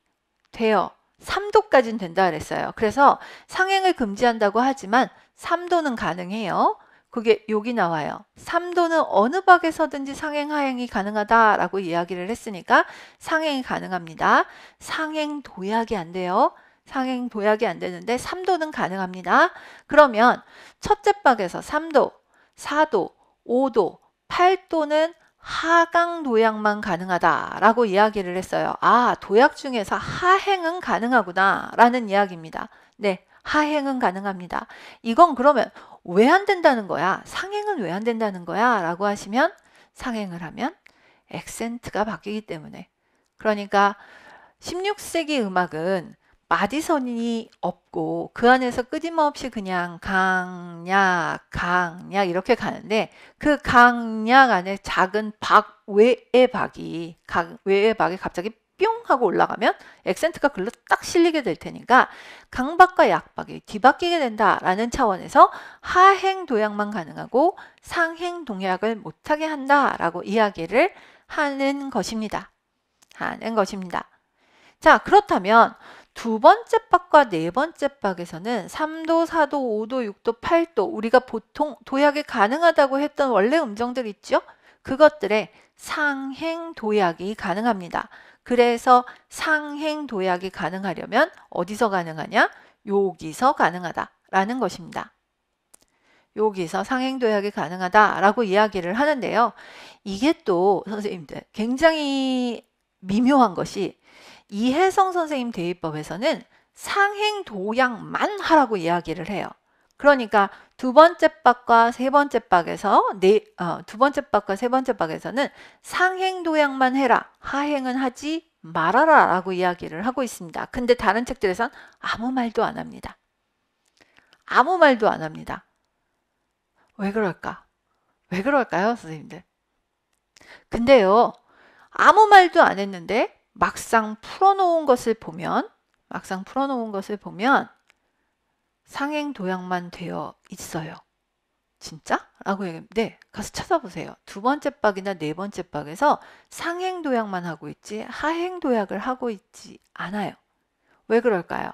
돼요. 3도까지는 된다 그랬어요. 그래서 상행을 금지한다고 하지만 3도는 가능해요. 그게 여기 나와요. 3도는 어느 박에서든지 상행, 하행이 가능하다라고 이야기를 했으니까 상행이 가능합니다. 상행 도약이 안 돼요. 상행 도약이 안 되는데 3도는 가능합니다. 그러면 첫째 박에서 3도, 4도, 5도, 8도는 하강 도약만 가능하다라고 이야기를 했어요. 아, 도약 중에서 하행은 가능하구나 라는 이야기입니다. 네, 하행은 가능합니다. 이건 그러면 왜 안 된다는 거야? 상행은 왜 안 된다는 거야? 라고 하시면 상행을 하면 액센트가 바뀌기 때문에. 그러니까 16세기 음악은 마디선이 없고 그 안에서 끊임없이 그냥 강약, 강약 이렇게 가는데 그 강약 안에 작은 박, 외의 박이 외의 박이 갑자기 뿅 하고 올라가면 액센트가 글로 딱 실리게 될 테니까 강박과 약박이 뒤바뀌게 된다라는 차원에서 하행 도약만 가능하고 상행 동약을 못하게 한다라고 이야기를 하는 것입니다. 자, 그렇다면 두 번째 박과 네 번째 박에서는 3도, 4도, 5도, 6도, 8도 우리가 보통 도약이 가능하다고 했던 원래 음정들 있죠? 그것들의 상행 도약이 가능합니다. 그래서 상행 도약이 가능하려면 어디서 가능하냐? 여기서 가능하다라는 것입니다. 여기서 상행 도약이 가능하다라고 이야기를 하는데요. 이게 또 선생님들 굉장히 미묘한 것이 이혜성 선생님 대입법에서는 상행 도약만 하라고 이야기를 해요. 그러니까 두 번째 박과 세 번째 박에서 두 번째 박과 세 번째 박에서는 상행 도약만 해라. 하행은 하지 말아라 라고 이야기를 하고 있습니다. 근데 다른 책들에선 아무 말도 안 합니다. 아무 말도 안 합니다. 왜 그럴까? 왜 그럴까요, 선생님들? 근데요, 아무 말도 안 했는데 막상 풀어놓은 것을 보면 막상 풀어놓은 것을 보면 상행도약만 되어 있어요. 진짜? 라고 얘기하면 네, 가서 찾아보세요. 두 번째 박이나 네 번째 박에서 상행도약만 하고 있지 하행도약을 하고 있지 않아요. 왜 그럴까요?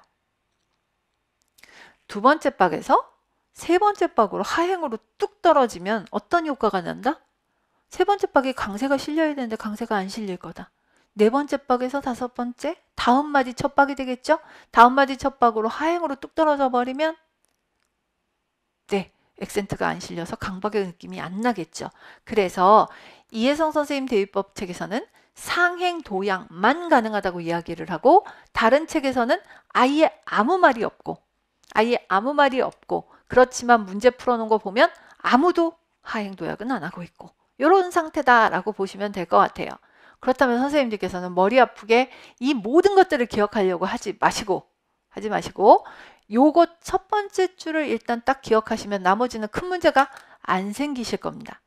두 번째 박에서 세 번째 박으로 하행으로 뚝 떨어지면 어떤 효과가 난다? 세 번째 박에 강세가 실려야 되는데 강세가 안 실릴 거다. 네 번째 박에서 다섯 번째, 다음 마디 첫 박이 되겠죠? 다음 마디 첫 박으로 하행으로 뚝 떨어져 버리면 네, 액센트가 안 실려서 강박의 느낌이 안 나겠죠. 그래서 이혜성 선생님 대위법 책에서는 상행 도약만 가능하다고 이야기를 하고 다른 책에서는 아예 아무 말이 없고 그렇지만 문제 풀어놓은 거 보면 아무도 하행 도약은 안 하고 있고 이런 상태다라고 보시면 될 것 같아요. 그렇다면 선생님들께서는 머리 아프게 이 모든 것들을 기억하려고 하지 마시고 요거 첫 번째 줄을 일단 딱 기억하시면 나머지는 큰 문제가 안 생기실 겁니다.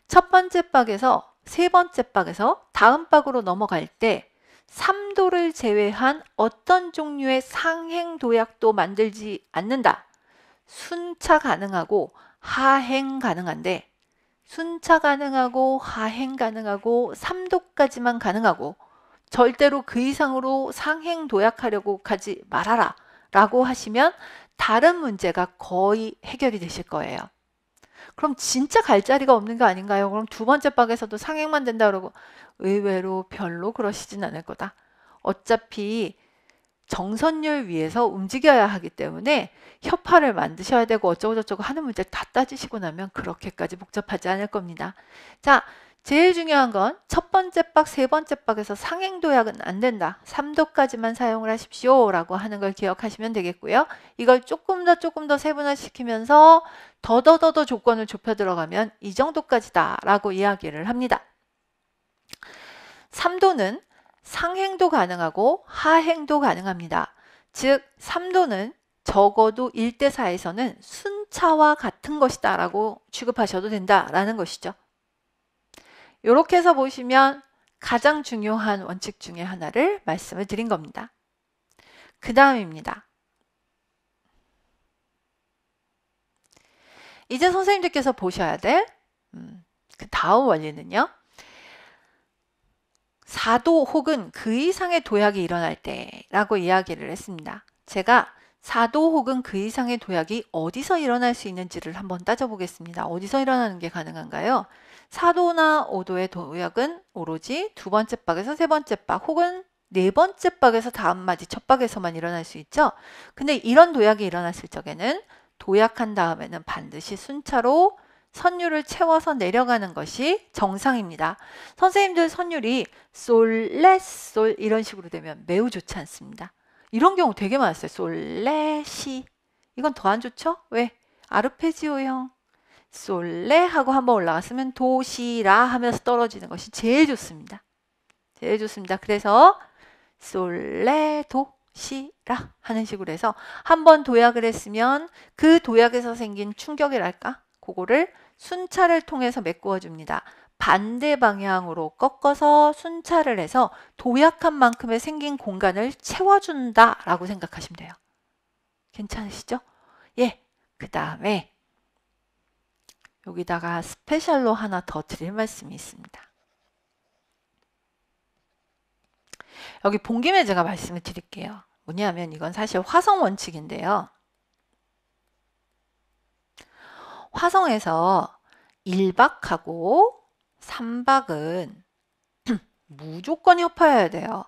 첫 번째 박에서 세 번째 박에서 다음 박으로 넘어갈 때 3도를 제외한 어떤 종류의 상행 도약도 만들지 않는다. 순차 가능하고 하행 가능한데 순차 가능하고 하행 가능하고 3도까지만 가능하고 절대로 그 이상으로 상행 도약하려고 가지 말아라 라고 하시면 다른 문제가 거의 해결이 되실 거예요. 그럼 진짜 갈 자리가 없는 거 아닌가요? 그럼 두 번째 박에서도 상행만 된다 그러고 의외로 별로 그러시진 않을 거다. 어차피 정선율 위에서 움직여야 하기 때문에 협파를 만드셔야 되고 어쩌고저쩌고 하는 문제 다 따지시고 나면 그렇게까지 복잡하지 않을 겁니다. 자, 제일 중요한 건 첫 번째 박, 세 번째 박에서 상행도약은 안 된다. 3도까지만 사용을 하십시오 라고 하는 걸 기억하시면 되겠고요. 이걸 조금 더 세분화시키면서 더더더 조건을 좁혀 들어가면 이 정도까지다 라고 이야기를 합니다. 3도는 상행도 가능하고 하행도 가능합니다. 즉 3도는 적어도 1대4에서는 순차와 같은 것이다 라고 취급하셔도 된다라는 것이죠. 이렇게 해서 보시면 가장 중요한 원칙 중에 하나를 말씀을 드린 겁니다. 그 다음입니다. 이제 선생님들께서 보셔야 될 그 다음 원리는요. 4도 혹은 그 이상의 도약이 일어날 때라고 이야기를 했습니다. 제가 4도 혹은 그 이상의 도약이 어디서 일어날 수 있는지를 한번 따져보겠습니다. 어디서 일어나는 게 가능한가요? 4도나 5도의 도약은 오로지 두 번째 박에서 세 번째 박 혹은 네 번째 박에서 다음 마디 첫 박에서만 일어날 수 있죠. 근데 이런 도약이 일어났을 적에는 도약한 다음에는 반드시 순차로 선율을 채워서 내려가는 것이 정상입니다. 선생님들 선율이 솔, 레, 솔 이런 식으로 되면 매우 좋지 않습니다. 이런 경우 되게 많았어요. 솔, 레, 시. 이건 더 안 좋죠? 왜? 아르페지오형. 솔, 레 하고 한번 올라갔으면 도, 시, 라 하면서 떨어지는 것이 제일 좋습니다. 제일 좋습니다. 그래서 솔, 레, 도, 시, 라 하는 식으로 해서 한번 도약을 했으면 그 도약에서 생긴 충격이랄까? 그거를 순차를 통해서 메꾸어 줍니다. 반대 방향으로 꺾어서 순차를 해서 도약한 만큼의 생긴 공간을 채워준다 라고 생각하시면 돼요. 괜찮으시죠? 예, 그 다음에 여기다가 스페셜로 하나 더 드릴 말씀이 있습니다. 여기 본 김에 제가 말씀을 드릴게요. 뭐냐면 이건 사실 화성 원칙인데요. 화성에서 1박하고 3박은 무조건 협파해야 돼요.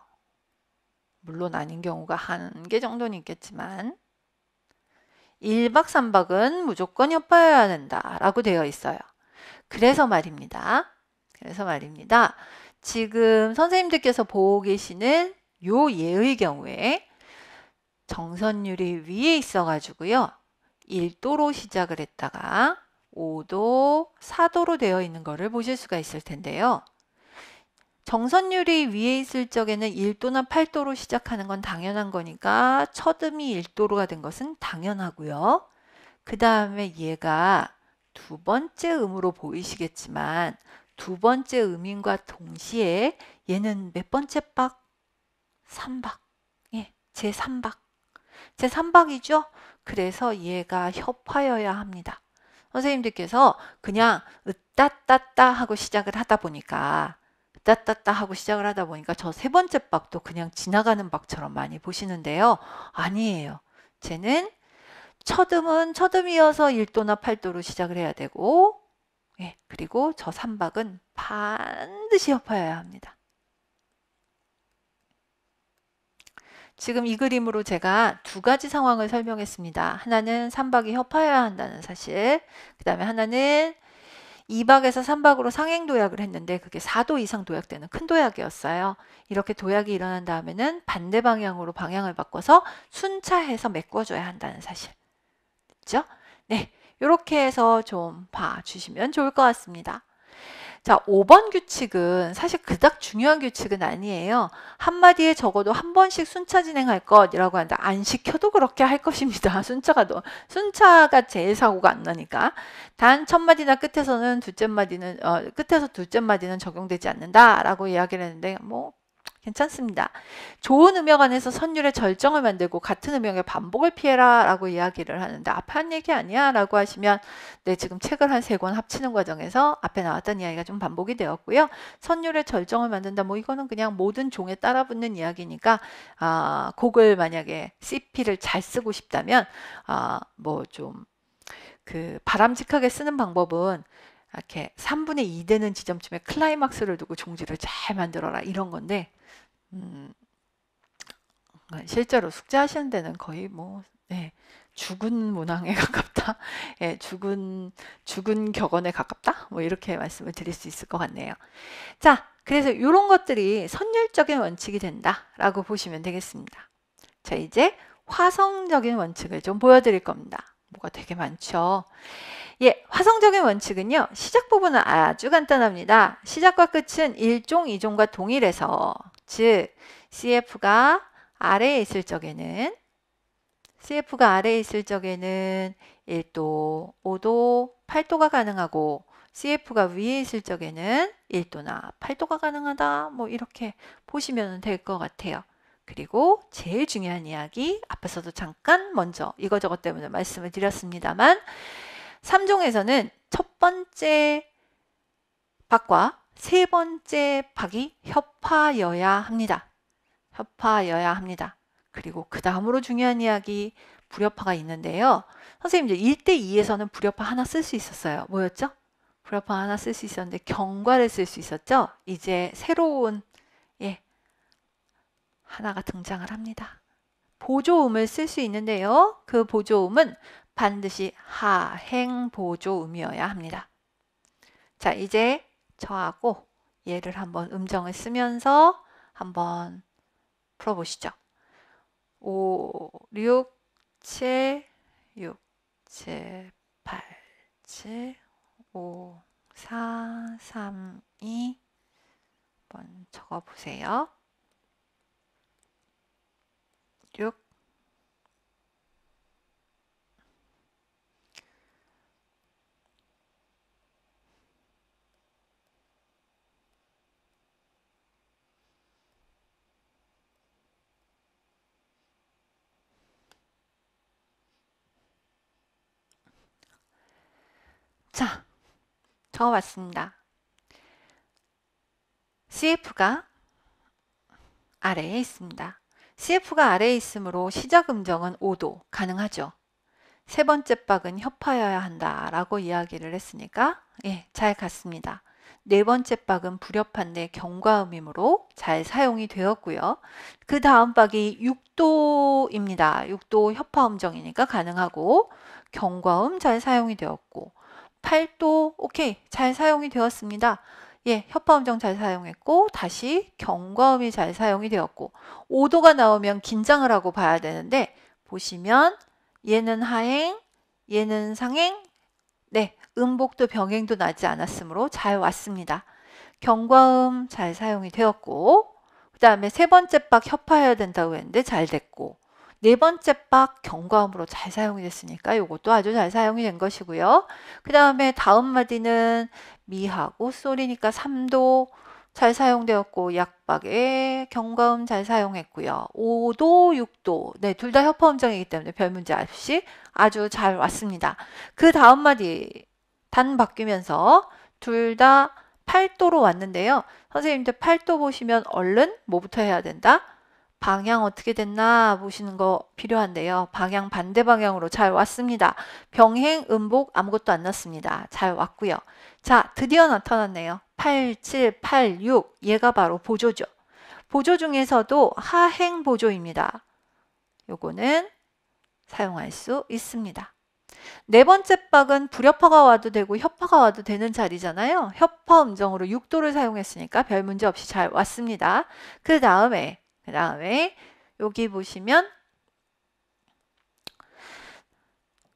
물론 아닌 경우가 한 개 정도는 있겠지만 1박 3박은 무조건 협파해야 된다라고 되어 있어요. 그래서 말입니다. 지금 선생님들께서 보고 계시는 요 예의 경우에 정선율이 위에 있어가지고요. 1도로 시작을 했다가 5도, 4도로 되어 있는 것을 보실 수가 있을 텐데요. 정선율이 위에 있을 적에는 1도나 8도로 시작하는 건 당연한 거니까 첫 음이 1도로가 된 것은 당연하고요. 그 다음에 얘가 두 번째 음으로 보이시겠지만 두 번째 음인과 동시에 얘는 몇 번째 박? 3박. 예, 제3박. 제3박이죠? 그래서 얘가 협화여야 합니다. 선생님들께서 그냥 으따따따 하고 시작을 하다 보니까 으따따따 하고 시작을 하다 보니까 저 세 번째 박도 그냥 지나가는 박처럼 많이 보시는데요. 아니에요. 쟤는 첫음은 첫음이어서 1도나 8도로 시작을 해야 되고, 예, 그리고 저 3박은 반드시 협화여야 합니다. 지금 이 그림으로 제가 두 가지 상황을 설명했습니다. 하나는 3박이 협화여야 한다는 사실, 그 다음에 하나는 2박에서 3박으로 상행 도약을 했는데 그게 4도 이상 도약되는 큰 도약이었어요. 이렇게 도약이 일어난 다음에는 반대 방향으로 방향을 바꿔서 순차해서 메꿔줘야 한다는 사실. 그렇죠? 네, 이렇게 해서 좀 봐주시면 좋을 것 같습니다. 자, 5번 규칙은 사실 그닥 중요한 규칙은 아니에요. 한마디에 적어도 한 번씩 순차 진행할 것이라고 하는데 안 시켜도 그렇게 할 것입니다. 순차가 제일 사고가 안 나니까. 단 첫 마디나 끝에서는 끝에서 둘째 마디는 적용되지 않는다라고 이야기를 했는데 뭐 괜찮습니다. 좋은 음역 안에서 선율의 절정을 만들고 같은 음역의 반복을 피해라 라고 이야기를 하는데 앞에 한 얘기 아니야? 라고 하시면 네, 지금 책을 한 3권 합치는 과정에서 앞에 나왔던 이야기가 좀 반복이 되었고요. 선율의 절정을 만든다. 뭐 이거는 그냥 모든 종에 따라붙는 이야기니까 곡을 만약에 CP를 잘 쓰고 싶다면 뭐 좀 그 바람직하게 쓰는 방법은 이렇게 3분의 2 되는 지점쯤에 클라이막스를 두고 종지를 잘 만들어라 이런 건데 실제로 숙제하시는 데는 거의 뭐 네, 죽은 문항에 가깝다. 예, 죽은 격언에 가깝다. 뭐 이렇게 말씀을 드릴 수 있을 것 같네요. 자, 그래서 이런 것들이 선율적인 원칙이 된다라고 보시면 되겠습니다. 자, 이제 화성적인 원칙을 좀 보여드릴 겁니다. 뭐가 되게 많죠. 예, 화성적인 원칙은요. 시작 부분은 아주 간단합니다. 시작과 끝은 1종, 2종과 동일해서 즉 CF가 아래에 있을 적에는 1도, 5도, 8도가 가능하고 CF가 위에 있을 적에는 1도나 8도가 가능하다. 뭐 이렇게 보시면 될 것 같아요. 그리고 제일 중요한 이야기 앞에서도 잠깐 먼저 이거저것 때문에 말씀을 드렸습니다만 3종에서는 첫 번째 박과 세 번째 박이 협화여야 합니다. 협화여야 합니다. 그리고 그 다음으로 중요한 이야기 불협화가 있는데요. 선생님 이제 1대2에서는 불협화 하나 쓸 수 있었어요. 뭐였죠? 불협화 하나 쓸 수 있었는데 경과를 쓸 수 있었죠? 이제 새로운 하나가 등장을 합니다. 보조음을 쓸 수 있는데요. 그 보조음은 반드시 하행 보조음이어야 합니다. 자, 이제 저하고 얘를 한번 음정을 쓰면서 한번 풀어보시죠. 5, 6, 7, 6, 7, 8, 7, 5, 4, 3, 2 한번 적어보세요. 6, 자, 적어봤습니다. CF가 아래에 있습니다. CF가 아래에 있으므로 시작 음정은 5도 가능하죠. 세 번째 박은 협화여야 한다라고 이야기를 했으니까 예, 잘 갔습니다. 네 번째 박은 불협화인데 경과음이므로 잘 사용이 되었고요. 그 다음 박이 6도입니다. 6도 협화 음정이니까 가능하고 경과음 잘 사용이 되었고 8도 오케이 잘 사용이 되었습니다. 예, 협화음정 잘 사용했고 다시 경과음이 잘 사용이 되었고 5도가 나오면 긴장을 하고 봐야 되는데 보시면 얘는 하행, 얘는 상행, 네, 음복도 병행도 나지 않았으므로 잘 왔습니다. 경과음 잘 사용이 되었고 그 다음에 세 번째 박 협화해야 된다고 했는데 잘 됐고 네 번째 박 경과음으로 잘 사용이 됐으니까 이것도 아주 잘 사용이 된 것이고요. 그 다음에 다음 마디는 미하고 솔이니까 3도 잘 사용되었고 약박에 경과음 잘 사용했고요. 5도, 6도 네, 둘 다 협화음정이기 때문에 별 문제 없이 아주 잘 왔습니다. 그 다음 마디 단 바뀌면서 둘 다 8도로 왔는데요. 선생님들 8도 보시면 얼른 뭐부터 해야 된다? 방향 어떻게 됐나 보시는 거 필요한데요. 방향 반대 방향으로 잘 왔습니다. 병행, 음복 아무것도 안 났습니다. 잘 왔고요. 자, 드디어 나타났네요. 8, 7, 8, 6 얘가 바로 보조죠. 보조 중에서도 하행 보조입니다. 요거는 사용할 수 있습니다. 네 번째 박은 불협화가 와도 되고 협화가 와도 되는 자리잖아요. 협화 음정으로 6도를 사용했으니까 별 문제 없이 잘 왔습니다. 그 다음에 여기 보시면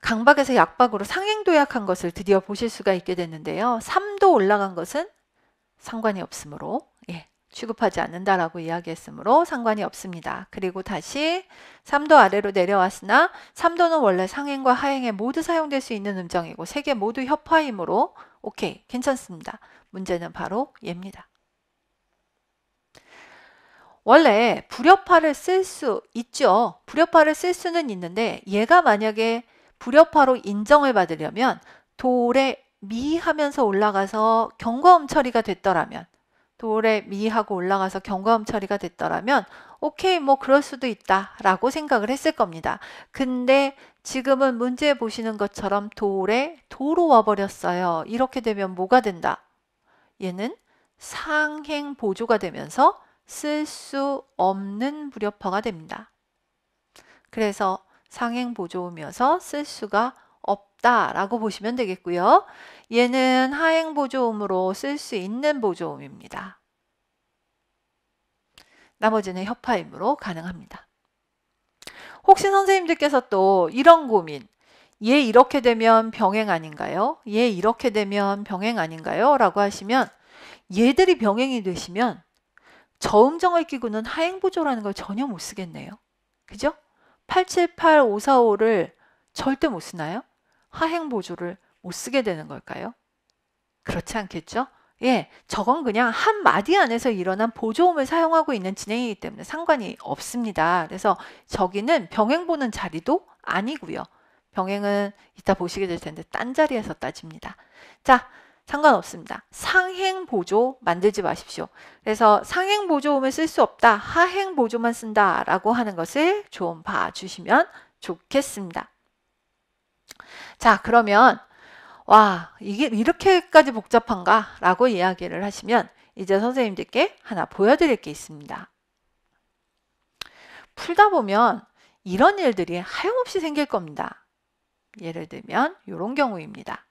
강박에서 약박으로 상행도약한 것을 드디어 보실 수가 있게 됐는데요. 3도 올라간 것은 상관이 없으므로 취급하지 않는다라고 이야기했으므로 상관이 없습니다. 그리고 다시 3도 아래로 내려왔으나 3도는 원래 상행과 하행에 모두 사용될 수 있는 음정이고 세 개 모두 협화이므로 오케이, 괜찮습니다. 문제는 바로 얘입니다. 원래 불협화를 쓸 수 있죠. 불협화를 쓸 수는 있는데 얘가 만약에 불협화로 인정을 받으려면 도레 미 하면서 올라가서 경과음 처리가 됐더라면 도레 미 하고 올라가서 경과음 처리가 됐더라면 오케이 뭐 그럴 수도 있다 라고 생각을 했을 겁니다. 근데 지금은 문제 보시는 것처럼 도레 도로 와버렸어요. 이렇게 되면 뭐가 된다? 얘는 상행 보조가 되면서 쓸 수 없는 불협화가 됩니다. 그래서 상행 보조음이어서 쓸 수가 없다라고 보시면 되겠고요. 얘는 하행 보조음으로 쓸 수 있는 보조음입니다. 나머지는 협화음으로 가능합니다. 혹시 선생님들께서 또 이런 고민, 얘 이렇게 되면 병행 아닌가요? 얘 이렇게 되면 병행 아닌가요? 라고 하시면 얘들이 병행이 되시면 저음정을 끼고는 하행보조라는 걸 전혀 못 쓰겠네요. 그죠? 878, 545를 절대 못 쓰나요? 하행보조를 못 쓰게 되는 걸까요? 그렇지 않겠죠? 예, 저건 그냥 한 마디 안에서 일어난 보조음을 사용하고 있는 진행이기 때문에 상관이 없습니다. 그래서 저기는 병행 보는 자리도 아니고요. 병행은 이따 보시게 될 텐데 딴 자리에서 따집니다. 자, 상관없습니다. 상행 보조 만들지 마십시오. 그래서 상행 보조음을 쓸 수 없다. 하행 보조만 쓴다 라고 하는 것을 좀 봐주시면 좋겠습니다. 자, 그러면 와, 이게 이렇게까지 복잡한가? 라고 이야기를 하시면 이제 선생님들께 하나 보여드릴 게 있습니다. 풀다 보면 이런 일들이 하염없이 생길 겁니다. 예를 들면 이런 경우입니다.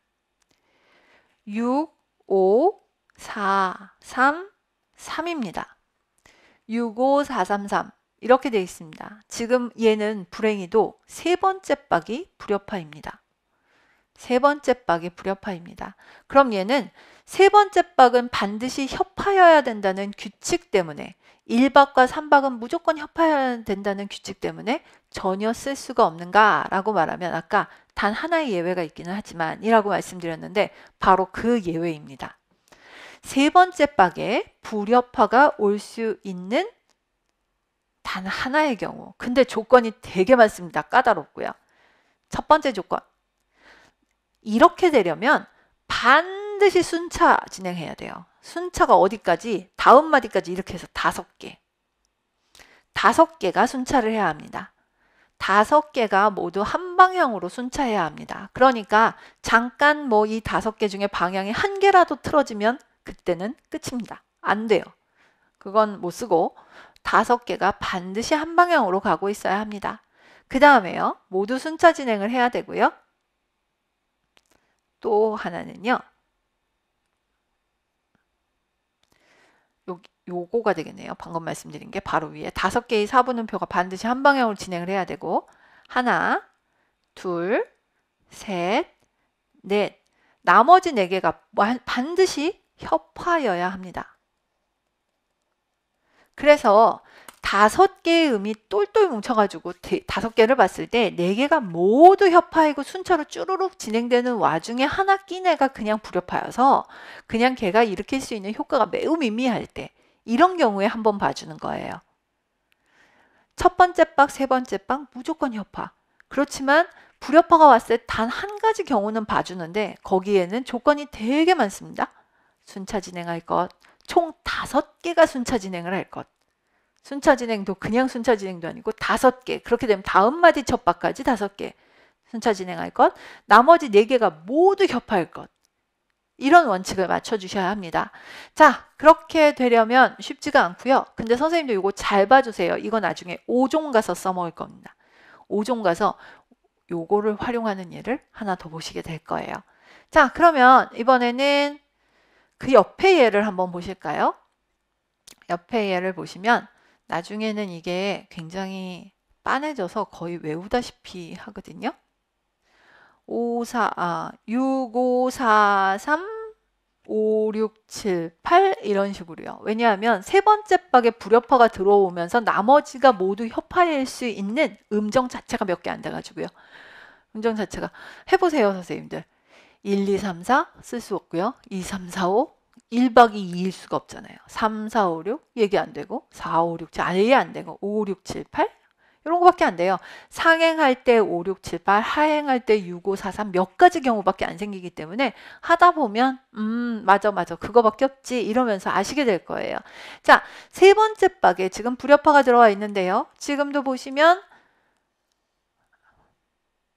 6, 5, 4, 3, 3입니다. 6, 5, 4, 3, 3 이렇게 되어 있습니다. 지금 얘는 불행히도 세 번째 박이 불협화입니다. 세 번째 박이 불협화입니다. 그럼 얘는 세 번째 박은 반드시 협화여야 된다는 규칙 때문에 1박과 3박은 무조건 협화여야 된다는 규칙 때문에 전혀 쓸 수가 없는가 라고 말하면 아까 단 하나의 예외가 있기는 하지만 이라고 말씀드렸는데 바로 그 예외입니다. 세 번째 박에 불협화가 올 수 있는 단 하나의 경우. 근데 조건이 되게 많습니다. 까다롭고요. 첫 번째 조건. 이렇게 되려면 반드시 순차 진행해야 돼요. 순차가 어디까지? 다음 마디까지 이렇게 해서 5개. 5개가 순차를 해야 합니다. 5개가 모두 한 방향으로 순차해야 합니다. 그러니까 잠깐 뭐 이 5개 중에 방향이 한 개라도 틀어지면 그때는 끝입니다. 안 돼요. 그건 못 쓰고 5개가 반드시 한 방향으로 가고 있어야 합니다. 그 다음에요. 모두 순차 진행을 해야 되고요. 또 하나는요. 요거가 되겠네요. 방금 말씀드린 게 바로 위에 5개의 사분음표가 반드시 한 방향으로 진행을 해야 되고 하나, 둘, 셋, 넷 나머지 4개가 반드시 협화여야 합니다. 그래서 5개의 음이 똘똘 뭉쳐가지고 5개를 봤을 때 4개가 모두 협파이고 순차로 쭈루룩 진행되는 와중에 하나 낀 애가 그냥 불협화여서 그냥 걔가 일으킬 수 있는 효과가 매우 미미할 때 이런 경우에 한번 봐주는 거예요. 첫 번째 박, 세 번째 박 무조건 협파. 그렇지만 불협화가 왔을 때 단 한 가지 경우는 봐주는데 거기에는 조건이 되게 많습니다. 순차 진행할 것, 총 5개가 순차 진행을 할 것. 순차 진행도 그냥 순차 진행도 아니고 5개. 그렇게 되면 다음 마디 첫 박까지 5개 순차 진행할 것. 나머지 4개가 모두 협파할 것. 이런 원칙을 맞춰주셔야 합니다. 자, 그렇게 되려면 쉽지가 않고요. 근데 선생님도 이거 잘 봐주세요. 이거 나중에 5종 가서 써먹을 겁니다. 5종 가서 요거를 활용하는 예를 하나 더 보시게 될 거예요. 자, 그러면 이번에는 그 옆에 예를 한번 보실까요? 옆에 예를 보시면 나중에는 이게 굉장히 빤해져서 거의 외우다시피 하거든요. 6, 5, 4, 3, 5, 6, 7, 8 이런 식으로요. 왜냐하면 세 번째 박에 불협화가 들어오면서 나머지가 모두 협화일 수 있는 음정 자체가 몇 개 안 돼가지고요. 음정 자체가 해보세요 선생님들. 1, 2, 3, 4 쓸 수 없고요. 2, 3, 4, 5 1박이 2일 수가 없잖아요. 3, 4, 5, 6 얘기 안 되고 4, 5, 6, 7 아예 안 되고 5, 6, 7, 8 이런 거밖에 안 돼요. 상행할 때 5, 6, 7, 8 하행할 때 6, 5, 4, 3 몇 가지 경우밖에 안 생기기 때문에 하다 보면 맞아 그거밖에 없지 이러면서 아시게 될 거예요. 자, 세 번째 박에 지금 불협화가 들어와 있는데요. 지금도 보시면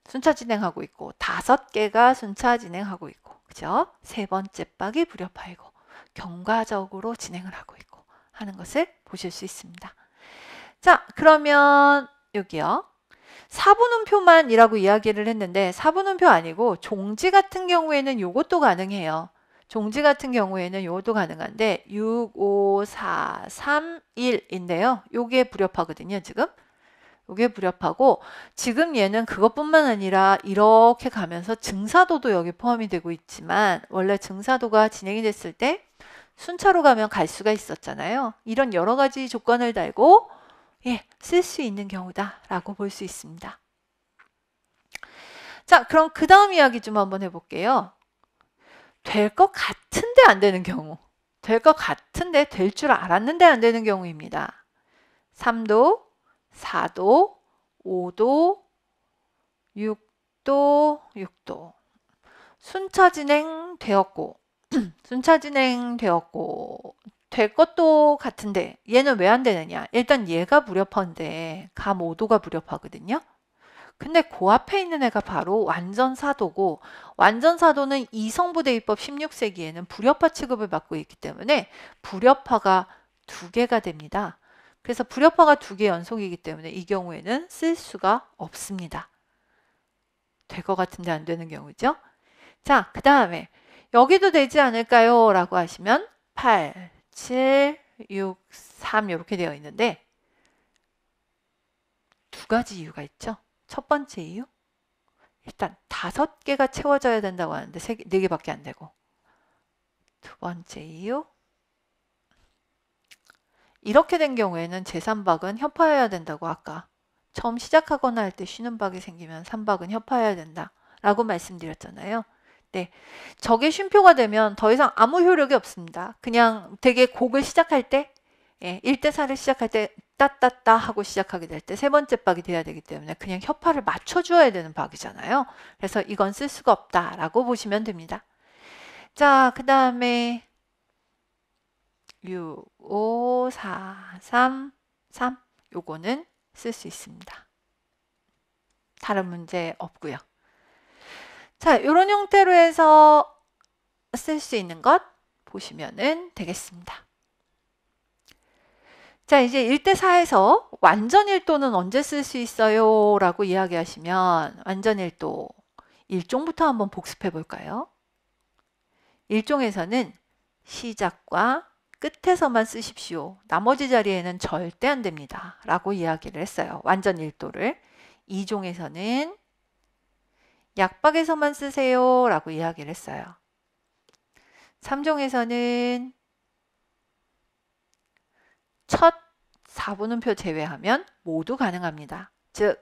순차 진행하고 있고 5개가 순차 진행하고 있고 그죠? 세 번째 박이 불협화이고 경과적으로 진행을 하고 있고 하는 것을 보실 수 있습니다. 자, 그러면 여기요. 사분음표만이라고 이야기를 했는데 사분음표 아니고 종지 같은 경우에는 이것도 가능해요. 종지 같은 경우에는 이것도 가능한데 6, 5, 4, 3, 1인데요. 요게 불협화거든요, 지금. 요게 불협화고 지금 얘는 그것뿐만 아니라 이렇게 가면서 증사도도 여기 포함이 되고 있지만 원래 증사도가 진행이 됐을 때 순차로 가면 갈 수가 있었잖아요. 이런 여러 가지 조건을 달고 쓸 수 있는 경우다라고 볼 수 있습니다. 자, 그럼 그 다음 이야기 좀 한번 해볼게요. 될 것 같은데 안 되는 경우. 될 것 같은데 될 줄 알았는데 안 되는 경우입니다. 3도, 4도, 5도, 6도, 6도. 순차 진행되었고 순차 진행되었고 될 것도 같은데 얘는 왜 안 되느냐? 일단 얘가 불협화인데 감 5도가 불협화거든요. 근데 그 앞에 있는 애가 바로 완전사도고 완전사도는 이성부대입법 16세기에는 불협화 취급을 받고 있기 때문에 불협화가 2개가 됩니다. 그래서 불협화가 2개 연속이기 때문에 이 경우에는 쓸 수가 없습니다. 될 것 같은데 안 되는 경우죠. 자, 그 다음에 여기도 되지 않을까요? 라고 하시면 8, 7, 6, 3 이렇게 되어 있는데 2가지 이유가 있죠. 첫 번째 이유 일단 5개가 채워져야 된다고 하는데 4개밖에 안 되고 두 번째 이유 이렇게 된 경우에는 제3박은 협파해야 된다고 아까 처음 시작하거나 할 때 쉬는 박이 생기면 3박은 협파해야 된다 라고 말씀드렸잖아요. 네, 저게 쉼표가 되면 더 이상 아무 효력이 없습니다. 그냥 되게 곡을 시작할 때 1대4를 시작할 때 따따따 하고 시작하게 될 때 세 번째 박이 돼야 되기 때문에 그냥 협파를 맞춰주어야 되는 박이잖아요. 그래서 이건 쓸 수가 없다라고 보시면 됩니다. 자, 그 다음에 6, 5, 4, 3, 3 요거는 쓸 수 있습니다. 다른 문제 없고요. 자, 이런 형태로 해서 쓸 수 있는 것 보시면 되겠습니다. 자, 이제 1대4에서 완전 1도는 언제 쓸 수 있어요? 라고 이야기하시면 완전 1도 1종부터 한번 복습해 볼까요? 1종에서는 시작과 끝에서만 쓰십시오. 나머지 자리에는 절대 안 됩니다. 라고 이야기를 했어요. 완전 1도를. 2종에서는 약박에서만 쓰세요. 라고 이야기를 했어요. 3종에서는 첫 4분음표 제외하면 모두 가능합니다. 즉,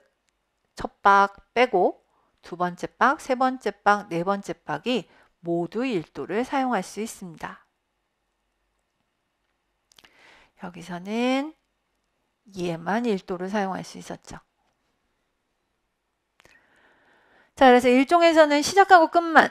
첫 박 빼고 두 번째 박, 세 번째 박, 네 번째 박이 모두 1도를 사용할 수 있습니다. 여기서는 얘만 1도를 사용할 수 있었죠. 자, 그래서 1종에서는 시작하고 끝만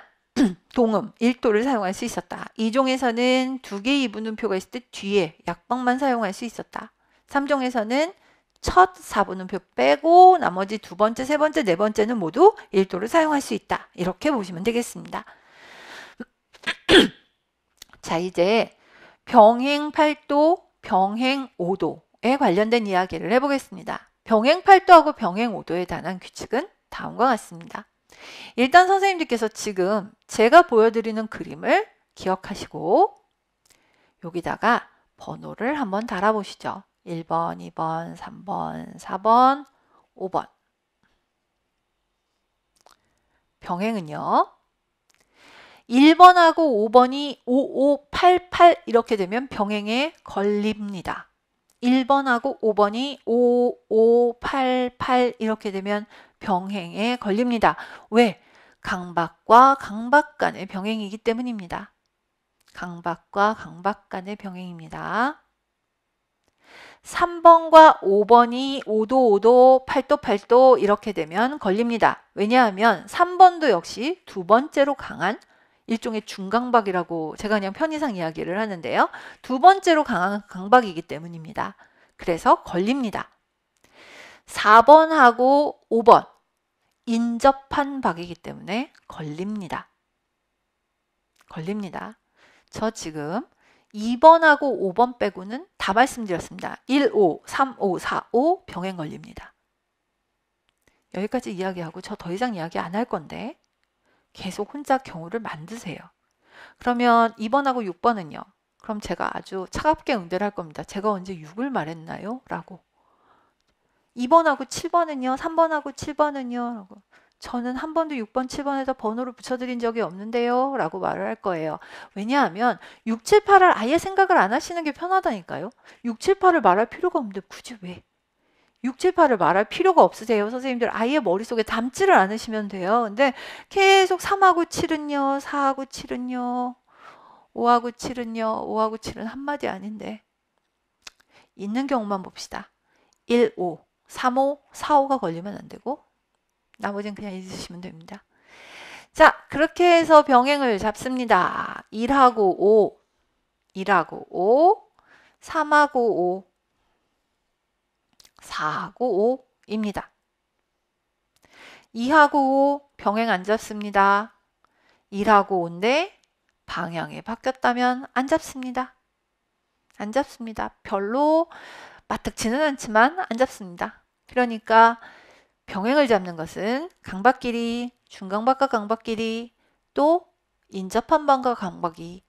동음 1도를 사용할 수 있었다. 2종에서는 두 개의 이분음표가 있을 때 뒤에 약박만 사용할 수 있었다. 3종에서는 첫 4분음표 빼고 나머지 두 번째, 세 번째, 네 번째는 모두 1도를 사용할 수 있다. 이렇게 보시면 되겠습니다. 자, 이제 병행 8도, 병행 5도에 관련된 이야기를 해보겠습니다. 병행 8도하고 병행 5도에 관한 규칙은 다음과 같습니다. 일단 선생님들께서 지금 제가 보여드리는 그림을 기억하시고 여기다가 번호를 한번 달아보시죠. 1번, 2번, 3번, 4번, 5번. 병행은요. 1번하고 5번이 5588 이렇게 되면 병행에 걸립니다. 1번하고 5번이 5588 이렇게 되면 병행에 걸립니다. 왜? 강박과 강박 간의 병행이기 때문입니다. 강박과 강박 간의 병행입니다. 3번과 5번이 5도 5도 8도 8도 이렇게 되면 걸립니다. 왜냐하면 3번도 역시 두 번째로 강한 일종의 중강박이라고 제가 그냥 편의상 이야기를 하는데요. 두 번째로 강한 강박이기 때문입니다. 그래서 걸립니다. 4번하고 5번 인접한 박이기 때문에 걸립니다. 걸립니다. 저 지금 2번하고 5번 빼고는 다 말씀드렸습니다. 1, 5, 3, 5, 4, 5 병행 걸립니다. 여기까지 이야기하고 저 더 이상 이야기 안 할 건데 계속 혼자 경우를 만드세요. 그러면 2번하고 6번은요. 그럼 제가 아주 차갑게 응대를 할 겁니다. 제가 언제 6을 말했나요? 라고. 2번하고 7번은요. 3번하고 7번은요. 라고. 저는 한 번도 6번, 7번에다 번호를 붙여드린 적이 없는데요. 라고 말을 할 거예요. 왜냐하면 6, 7, 8을 아예 생각을 안 하시는 게 편하다니까요. 6, 7, 8을 말할 필요가 없는데 굳이 왜? 6, 7, 8을 말할 필요가 없으세요. 선생님들 아예 머릿속에 담지를 않으시면 돼요. 근데 계속 3하고 7은요. 4하고 7은요. 5하고 7은요. 5하고 7은 한마디 아닌데. 있는 경우만 봅시다. 1, 5, 3, 5, 4, 5가 걸리면 안 되고 나머지는 그냥 잊으시면 됩니다. 자, 그렇게 해서 병행을 잡습니다. 1하고 5, 1하고 5, 3하고 5, 4하고 5입니다. 2하고 5 병행 안 잡습니다. 1하고 5인데 방향이 바뀌었다면 안 잡습니다. 안 잡습니다. 별로 마뜩지는 않지만 안 잡습니다. 그러니까 병행을 잡는 것은 강박끼리, 중강박과 강박끼리 또 인접한 방과 강박이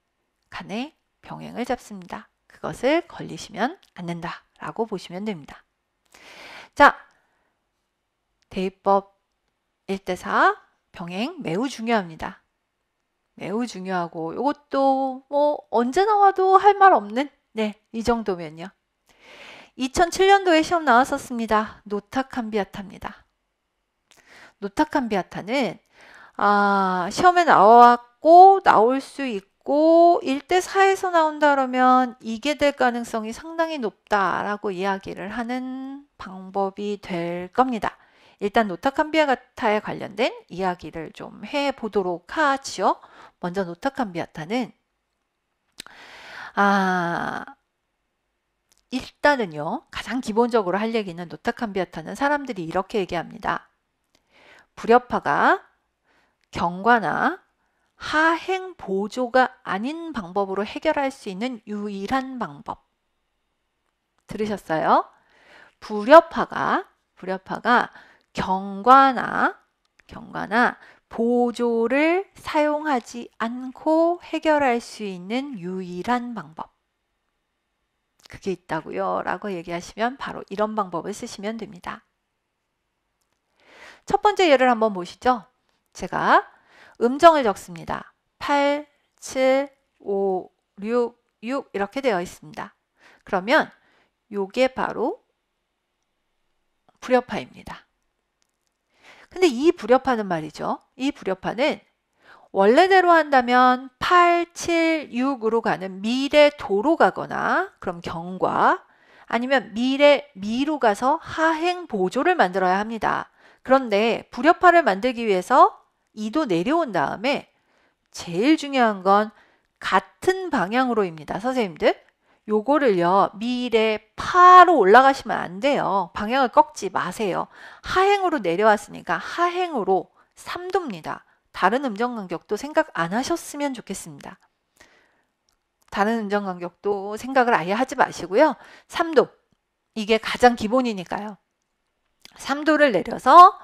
간의 병행을 잡습니다. 그것을 걸리시면 안 된다라고 보시면 됩니다. 자, 대입법 1대4 병행 매우 중요합니다. 매우 중요하고 이것도 뭐 언제 나와도 할 말 없는 이 정도면요. 2007년도에 시험 나왔었습니다. 노타캄비아타입니다. 노타캄비아타는 시험에 나왔고 나올 수 있고 1대4에서 나온다 그러면 이게 될 가능성이 상당히 높다라고 이야기를 하는 방법이 될 겁니다. 일단 노타캄비아타에 관련된 이야기를 좀 해보도록 하지요. 먼저 노타캄비아타는 일단은요. 가장 기본적으로 할 얘기는 노타캄비아타는 사람들이 이렇게 얘기합니다. 불협화가 경과나 하행 보조가 아닌 방법으로 해결할 수 있는 유일한 방법. 들으셨어요? 불협화가 경과나 보조를 사용하지 않고 해결할 수 있는 유일한 방법. 그게 있다고요 라고 얘기하시면 바로 이런 방법을 쓰시면 됩니다. 첫 번째 예를 한번 보시죠. 제가 음정을 적습니다. 8, 7, 5, 6, 6 이렇게 되어 있습니다. 그러면 요게 바로 불협화입니다. 근데 이 불협화는 말이죠. 이 불협화는 원래대로 한다면 8, 7, 6으로 가는 미래도로 가거나 그럼 경과 아니면 미로 가서 하행 보조를 만들어야 합니다. 그런데 불협화를 만들기 위해서 2도 내려온 다음에 제일 중요한 건 같은 방향으로입니다. 선생님들 요거를요 미래파로 올라가시면 안 돼요. 방향을 꺾지 마세요. 하행으로 내려왔으니까 하행으로 3도입니다. 다른 음정 간격도 생각 안 하셨으면 좋겠습니다. 다른 음정 간격도 생각을 아예 하지 마시고요. 3도 이게 가장 기본이니까요. 3도를 내려서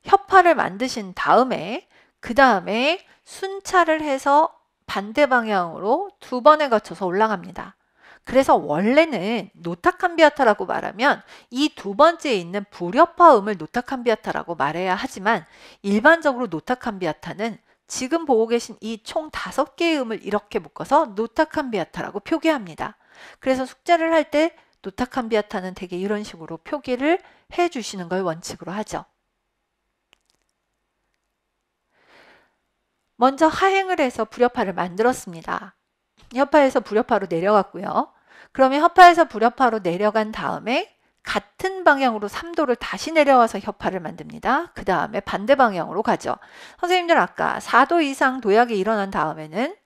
협파를 만드신 다음에 그 다음에 순차를 해서 반대 방향으로 2번에 거쳐서 올라갑니다. 그래서 원래는 노타캄비아타라고 말하면 이 두 번째에 있는 불협화음을 노타캄비아타라고 말해야 하지만 일반적으로 노타캄비아타는 지금 보고 계신 이 총 5개의 음을 이렇게 묶어서 노타캄비아타라고 표기합니다. 그래서 숙제를 할 때 노타캄비아타는 되게 이런 식으로 표기를 해 주시는 걸 원칙으로 하죠. 먼저 하행을 해서 불협화를 만들었습니다. 협파에서 불협화로 내려갔고요. 그러면 협파에서 불협화로 내려간 다음에 같은 방향으로 3도를 다시 내려와서 협파를 만듭니다. 그 다음에 반대 방향으로 가죠. 선생님들 아까 4도 이상 도약이 일어난 다음에는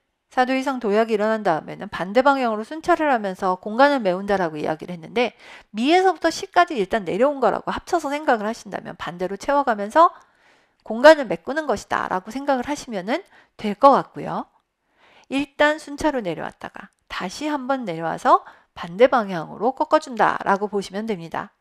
반대 방향으로 순차를 하면서 공간을 메운다라고 이야기를 했는데 미에서부터 시까지 일단 내려온 거라고 합쳐서 생각을 하신다면 반대로 채워가면서 공간을 메꾸는 것이다 라고 생각을 하시면 될 것 같고요. 일단 순차로 내려왔다가 다시 한번 내려와서 반대 방향으로 꺾어준다 라고 보시면 됩니다.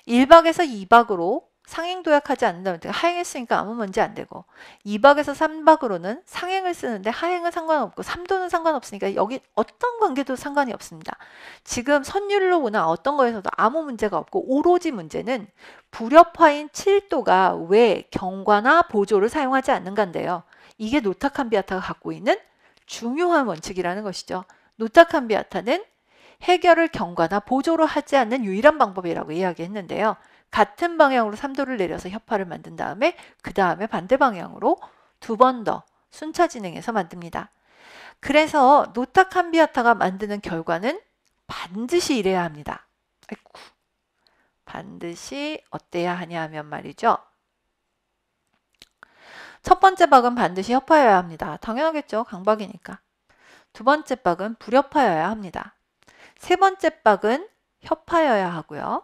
1박에서 2박으로 상행 도약하지 않는다면 하행했으니까 아무 문제 안 되고 2박에서 3박으로는 상행을 쓰는데 하행은 상관없고 3도는 상관없으니까 여기 어떤 관계도 상관이 없습니다. 지금 선율로 보나 어떤 거에서도 아무 문제가 없고 오로지 문제는 불협화인 7도가 왜 경과나 보조를 사용하지 않는가인데요. 이게 노타캄비아타가 갖고 있는 중요한 원칙이라는 것이죠. 노타캄비아타는 해결을 경과나 보조로 하지 않는 유일한 방법이라고 이야기했는데요. 같은 방향으로 3도를 내려서 협파를 만든 다음에 그 다음에 반대 방향으로 2번 더 순차 진행해서 만듭니다. 그래서 노타캄비아타가 만드는 결과는 반드시 이래야 합니다. 아이고, 반드시 어때야 하냐 하면 말이죠. 첫 번째 박은 반드시 협파여야 합니다. 당연하겠죠. 강박이니까. 두 번째 박은 불협파여야 합니다. 세 번째 박은 협파여야 하고요.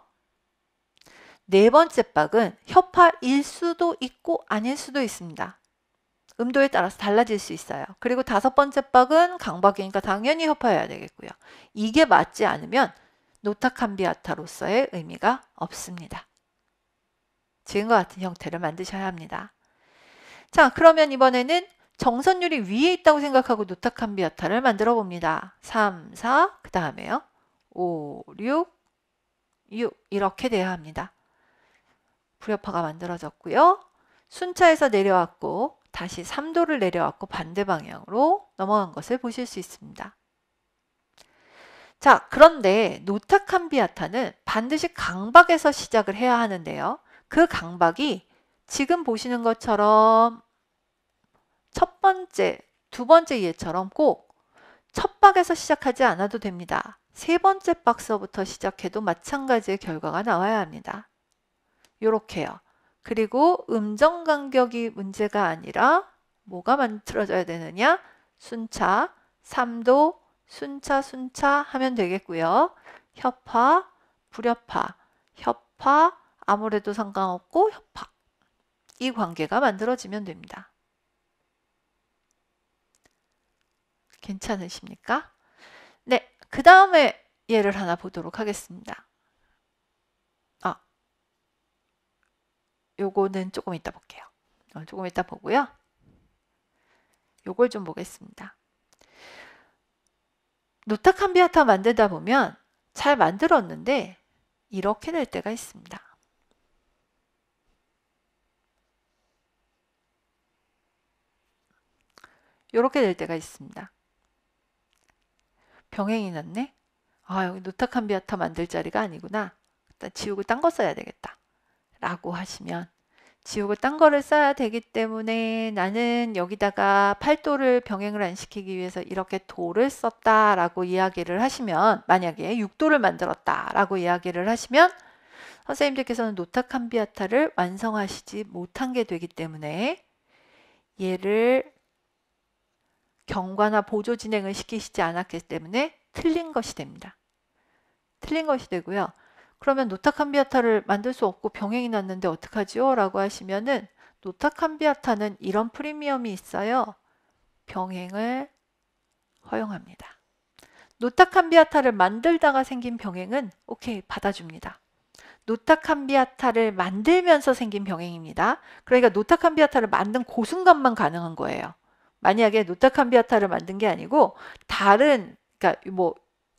네 번째 박은 협파일 수도 있고 아닐 수도 있습니다. 음도에 따라서 달라질 수 있어요. 그리고 다섯 번째 박은 강박이니까 당연히 협파여야 되겠고요. 이게 맞지 않으면 노타캄비아타로서의 의미가 없습니다. 지금과 같은 형태를 만드셔야 합니다. 자, 그러면 이번에는 정선율이 위에 있다고 생각하고 노타캄비아타를 만들어 봅니다. 3, 4, 그 다음에요. 5, 6, 6 이렇게 돼야 합니다. 불협화가 만들어졌고요. 순차에서 내려왔고 다시 3도를 내려왔고 반대 방향으로 넘어간 것을 보실 수 있습니다. 자, 그런데 노타캄비아타는 반드시 강박에서 시작을 해야 하는데요. 그 강박이 지금 보시는 것처럼 첫 번째, 두 번째 예처럼 꼭 첫 박에서 시작하지 않아도 됩니다. 세 번째 박서부터 시작해도 마찬가지의 결과가 나와야 합니다. 요렇게요. 그리고 음정 간격이 문제가 아니라 뭐가 만들어져야 되느냐? 순차, 3도, 순차, 순차 하면 되겠고요. 협파, 불협파, 협파, 아무래도 상관없고 협파. 이 관계가 만들어지면 됩니다. 괜찮으십니까? 네, 그 다음에 예를 하나 보도록 하겠습니다. 요거는 조금 이따 볼게요. 조금 이따 보고요. 요걸 좀 보겠습니다. 노타캄비아타 만들다 보면 잘 만들었는데 이렇게 될 때가 있습니다. 이렇게 될 때가 있습니다. 병행이 났네? 아, 여기 노타캄비아타 만들 자리가 아니구나. 일단 지우고 딴 거 써야 되겠다. 라고 하시면 지우고 딴 거를 써야 되기 때문에 나는 여기다가 8도를 병행을 안 시키기 위해서 이렇게 도를 썼다라고 이야기를 하시면, 만약에 6도를 만들었다라고 이야기를 하시면 선생님들께서는 노타캄비아타를 완성하시지 못한 게 되기 때문에 얘를 경과나 보조 진행을 시키시지 않았기 때문에 틀린 것이 됩니다. 틀린 것이 되고요. 그러면 노타캄비아타를 만들 수 없고 병행이 났는데 어떡하지요? 라고 하시면은 노타캄비아타는 이런 프리미엄이 있어요. 병행을 허용합니다. 노타캄비아타를 만들다가 생긴 병행은 오케이 받아줍니다. 노타캄비아타를 만들면서 생긴 병행입니다. 그러니까 노타캄비아타를 만든 그 순간만 가능한 거예요. 만약에 노타캄비아타를 만든 게 아니고 다른, 그러니까 뭐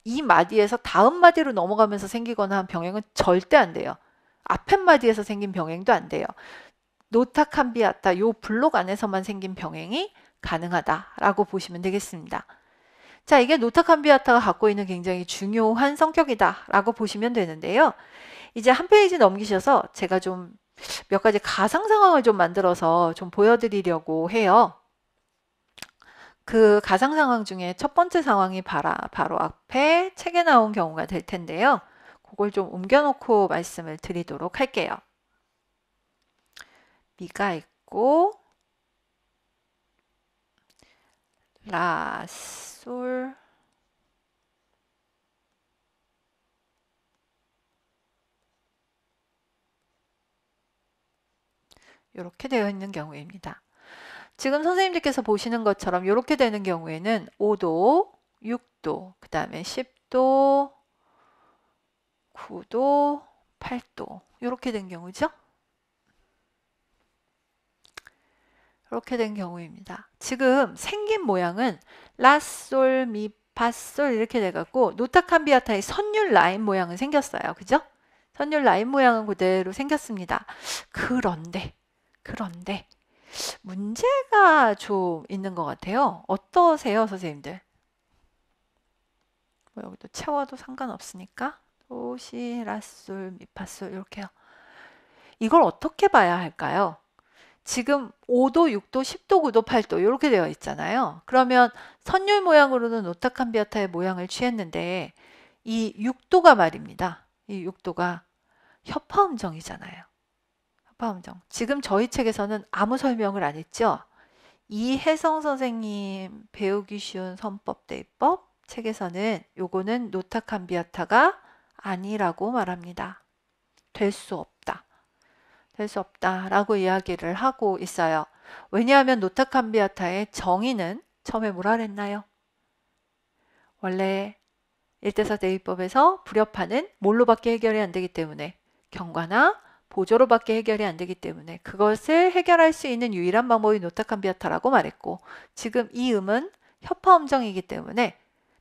이 마디에서 다음 마디로 넘어가면서 생기거나 한 병행은 절대 안 돼요. 앞에 마디에서 생긴 병행도 안 돼요. 노타캄비아타 요 블록 안에서만 생긴 병행이 가능하다라고 보시면 되겠습니다. 자, 이게 노타캄비아타가 갖고 있는 굉장히 중요한 성격이다라고 보시면 되는데요. 이제 한 페이지 넘기셔서 제가 좀 몇 가지 가상 상황을 좀 만들어서 좀 보여드리려고 해요. 그 가상 상황 중에 첫 번째 상황이 바로 앞에 책에 나온 경우가 될 텐데요. 그걸 좀 옮겨놓고 말씀을 드리도록 할게요. 미가 있고 라, 솔, 이렇게 되어 있는 경우입니다. 지금 선생님들께서 보시는 것처럼 이렇게 되는 경우에는 5도, 6도, 그 다음에 10도, 9도, 8도 이렇게 된 경우죠. 이렇게 된 경우입니다. 지금 생긴 모양은 라, 솔, 미, 파, 솔 이렇게 돼갖고 노타캄비아타의 선율 라인 모양은 생겼어요. 그죠? 선율 라인 모양은 그대로 생겼습니다. 그런데 문제가 좀 있는 것 같아요. 어떠세요, 선생님들? 뭐 여기도 채워도 상관없으니까 도, 시, 라, 솔, 미, 파, 솔 이렇게요. 이걸 어떻게 봐야 할까요? 지금 5도, 6도, 10도, 9도, 8도 이렇게 되어 있잖아요. 그러면 선율 모양으로는 노타캄비아타의 모양을 취했는데 이 6도가 말입니다. 이 6도가 협화음정이잖아요. 협화음정. 지금 저희 책에서는 아무 설명을 안 했죠. 이혜성 선생님 배우기 쉬운 선법 대입법 책에서는 요거는 노타캄비아타가 아니라고 말합니다. 될 수 없다. 될 수 없다라고 이야기를 하고 있어요. 왜냐하면 노타캄비아타의 정의는 처음에 뭐라 그랬나요? 원래 1대4 대입법에서 불협화는 뭘로밖에 해결이 안 되기 때문에 경과나 보조로밖에 해결이 안 되기 때문에 그것을 해결할 수 있는 유일한 방법이 노타캄비아타라고 말했고, 지금 이 음은 협화음정이기 때문에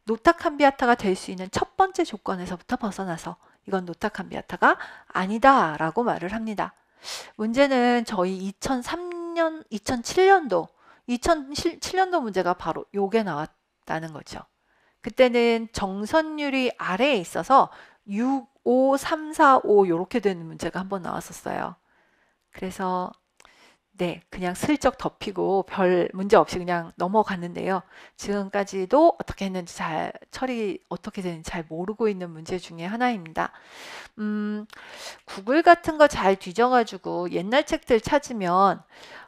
노타캄비아타가 될 수 있는 첫 번째 조건에서부터 벗어나서 이건 노타캄비아타가 아니다라고 말을 합니다. 문제는 저희 2003년, 2007년도, 2007년도 문제가 바로 요게 나왔다는 거죠. 그때는 정선율이 아래에 있어서 6, 5, 3, 4, 5 이렇게 되는 문제가 한번 나왔었어요. 그래서 네, 그냥 슬쩍 덮이고 별 문제 없이 그냥 넘어갔는데요. 지금까지도 어떻게 했는지 처리 어떻게 되는지 잘 모르고 있는 문제 중에 하나입니다. 구글 같은 거 잘 뒤져가지고 옛날 책들 찾으면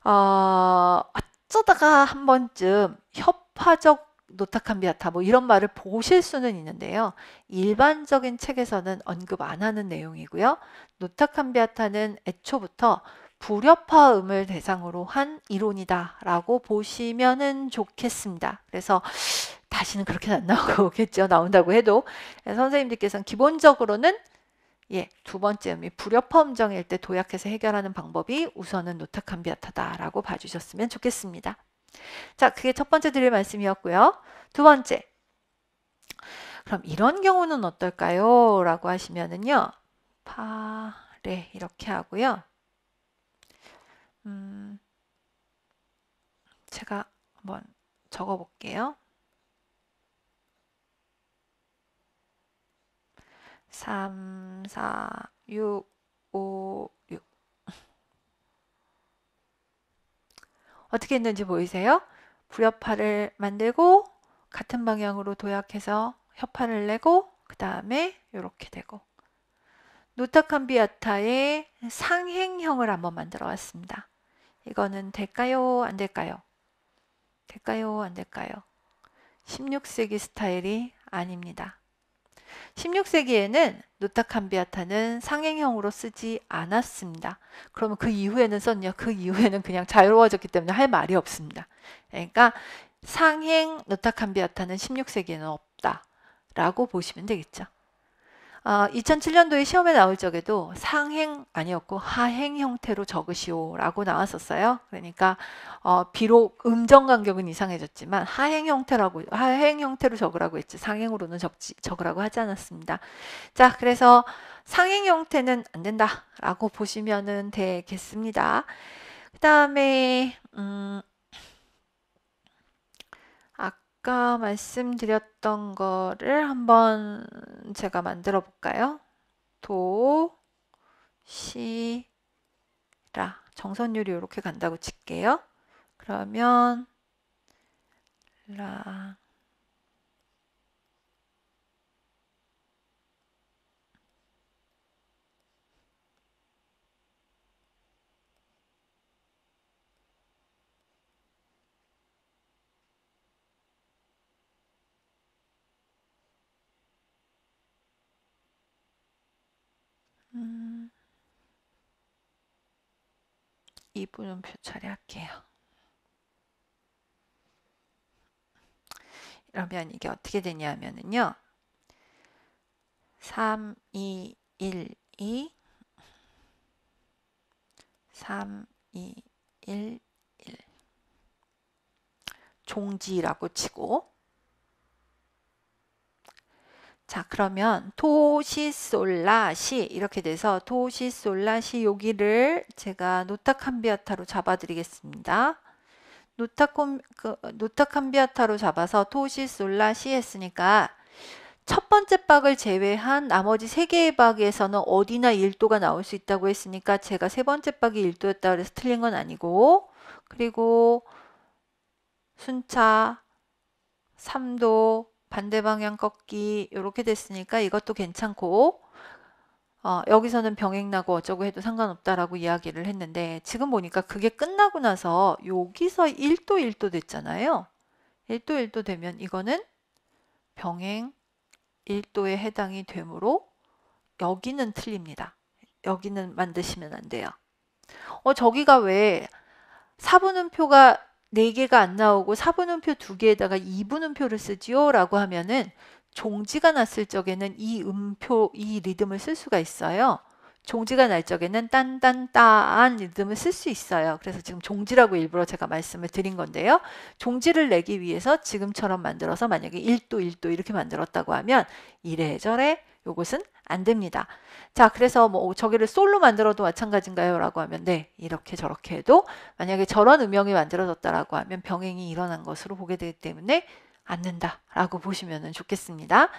어쩌다가 한 번쯤 협화적 노타캄비아타 뭐 이런 말을 보실 수는 있는데요. 일반적인 책에서는 언급 안 하는 내용이고요. 노타캄비아타는 애초부터 불협화음을 대상으로 한 이론이다라고 보시면은 좋겠습니다. 그래서 다시는 그렇게는 안 나오겠죠. 나온다고 해도. 선생님들께서는 기본적으로는 두 번째 음이 불협화음정일 때 도약해서 해결하는 방법이 우선은 노타캄비아타다라고 봐주셨으면 좋겠습니다. 자, 그게 첫 번째 드릴 말씀이었고요. 두 번째, 그럼 이런 경우는 어떨까요? 라고 하시면은요. 파, 레 이렇게 하고요. 제가 한번 적어 볼게요. 3, 4, 6, 5, 6. 어떻게 했는지 보이세요? 불협화를 만들고 같은 방향으로 도약해서 협화를 내고 그 다음에 이렇게 되고 노타칸비아타의 상행형을 한번 만들어 왔습니다. 이거는 될까요? 안 될까요? 될까요? 안 될까요? 16세기 스타일이 아닙니다. 16세기에는 노타칸비아타는 상행형으로 쓰지 않았습니다. 그러면 그 이후에는 썼냐? 그 이후에는 그냥 자유로워졌기 때문에 할 말이 없습니다. 그러니까 상행 노타칸비아타는 16세기에는 없다라고 보시면 되겠죠. 2007년도에 시험에 나올 적에도 상행 아니었고 하행 형태로 적으시오 라고 나왔었어요. 그러니까 비록 음정 간격은 이상해졌지만 하행 형태로 적으라고 했지 상행으로는 적으라고 하지 않았습니다. 자, 그래서 상행 형태는 안 된다 라고 보시면 되겠습니다. 그 다음에 아까 말씀드렸던 거를 한번 제가 만들어 볼까요? 도, 시, 라. 정선율이 이렇게 간다고 칠게요. 그러면 라, 이분음표 처리할게요. 그러면 이게 어떻게 되냐면요. 3, 2, 1, 2 3, 2, 1, 1 종지라고 치고 자, 그러면 도시솔라시 이렇게 돼서 도시솔라시 여기를 제가 노타칸비아타로 잡아드리겠습니다. 노타칸비아타로 잡아서 도시솔라시 했으니까 첫 번째 박을 제외한 나머지 세 개의 박에서는 어디나 1도가 나올 수 있다고 했으니까 제가 세 번째 박이 1도였다 그래서 틀린 건 아니고 그리고 순차 3도 반대 방향 꺾기 이렇게 됐으니까 이것도 괜찮고 여기서는 병행 나고 어쩌고 해도 상관없다라고 이야기를 했는데 지금 보니까 그게 끝나고 나서 여기서 1도 1도 됐잖아요. 1도 1도 되면 이거는 병행 1도에 해당이 되므로 여기는 틀립니다. 여기는 만드시면 안 돼요. 저기가 왜 4분음표가 4개가 안 나오고 4분음표 2개에다가 2분음표를 쓰지요? 라고 하면은 종지가 났을 적에는 이 리듬을 쓸 수가 있어요. 종지가 날 적에는 딴딴따한 리듬을 쓸 수 있어요. 그래서 지금 종지라고 일부러 제가 말씀을 드린 건데요. 종지를 내기 위해서 지금처럼 만들어서 만약에 1도 1도 이렇게 만들었다고 하면 이래저래 요것은 안 됩니다. 자, 그래서 뭐 저기를 솔로 만들어도 마찬가지인가요? 라고 하면 네, 이렇게 저렇게 해도 만약에 저런 음영이 만들어졌다라고 하면 병행이 일어난 것으로 보게 되기 때문에 안 된다 라고 보시면 좋겠습니다.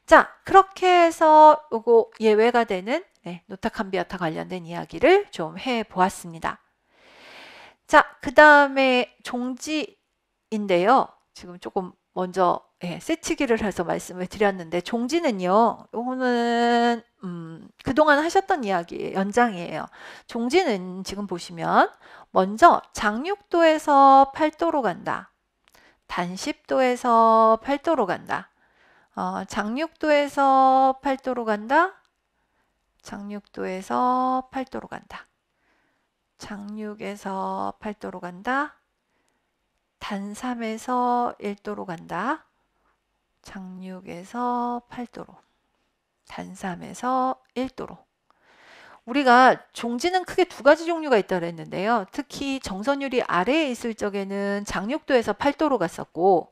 자, 그렇게 해서 요거 예외가 되는 노타칸비아타 관련된 이야기를 좀 해보았습니다. 자, 그 다음에 종지인데요. 지금 조금 먼저 세치기를 해서 말씀을 드렸는데 종지는요. 요거는 그동안 하셨던 이야기의 연장이에요. 종지는 지금 보시면 먼저 장육도에서 8도로 간다. 단십도에서 8도로 간다. 장육도에서 8도로 간다. 장육도에서 8도로 간다. 장육에서 8도로 간다. 단삼에서 1도로 간다. 장육에서 8도로. 단삼에서 1도로. 우리가 종지는 크게 두 가지 종류가 있다고 그랬는데요. 특히 정선율이 아래에 있을 적에는 장육도에서 8도로 갔었고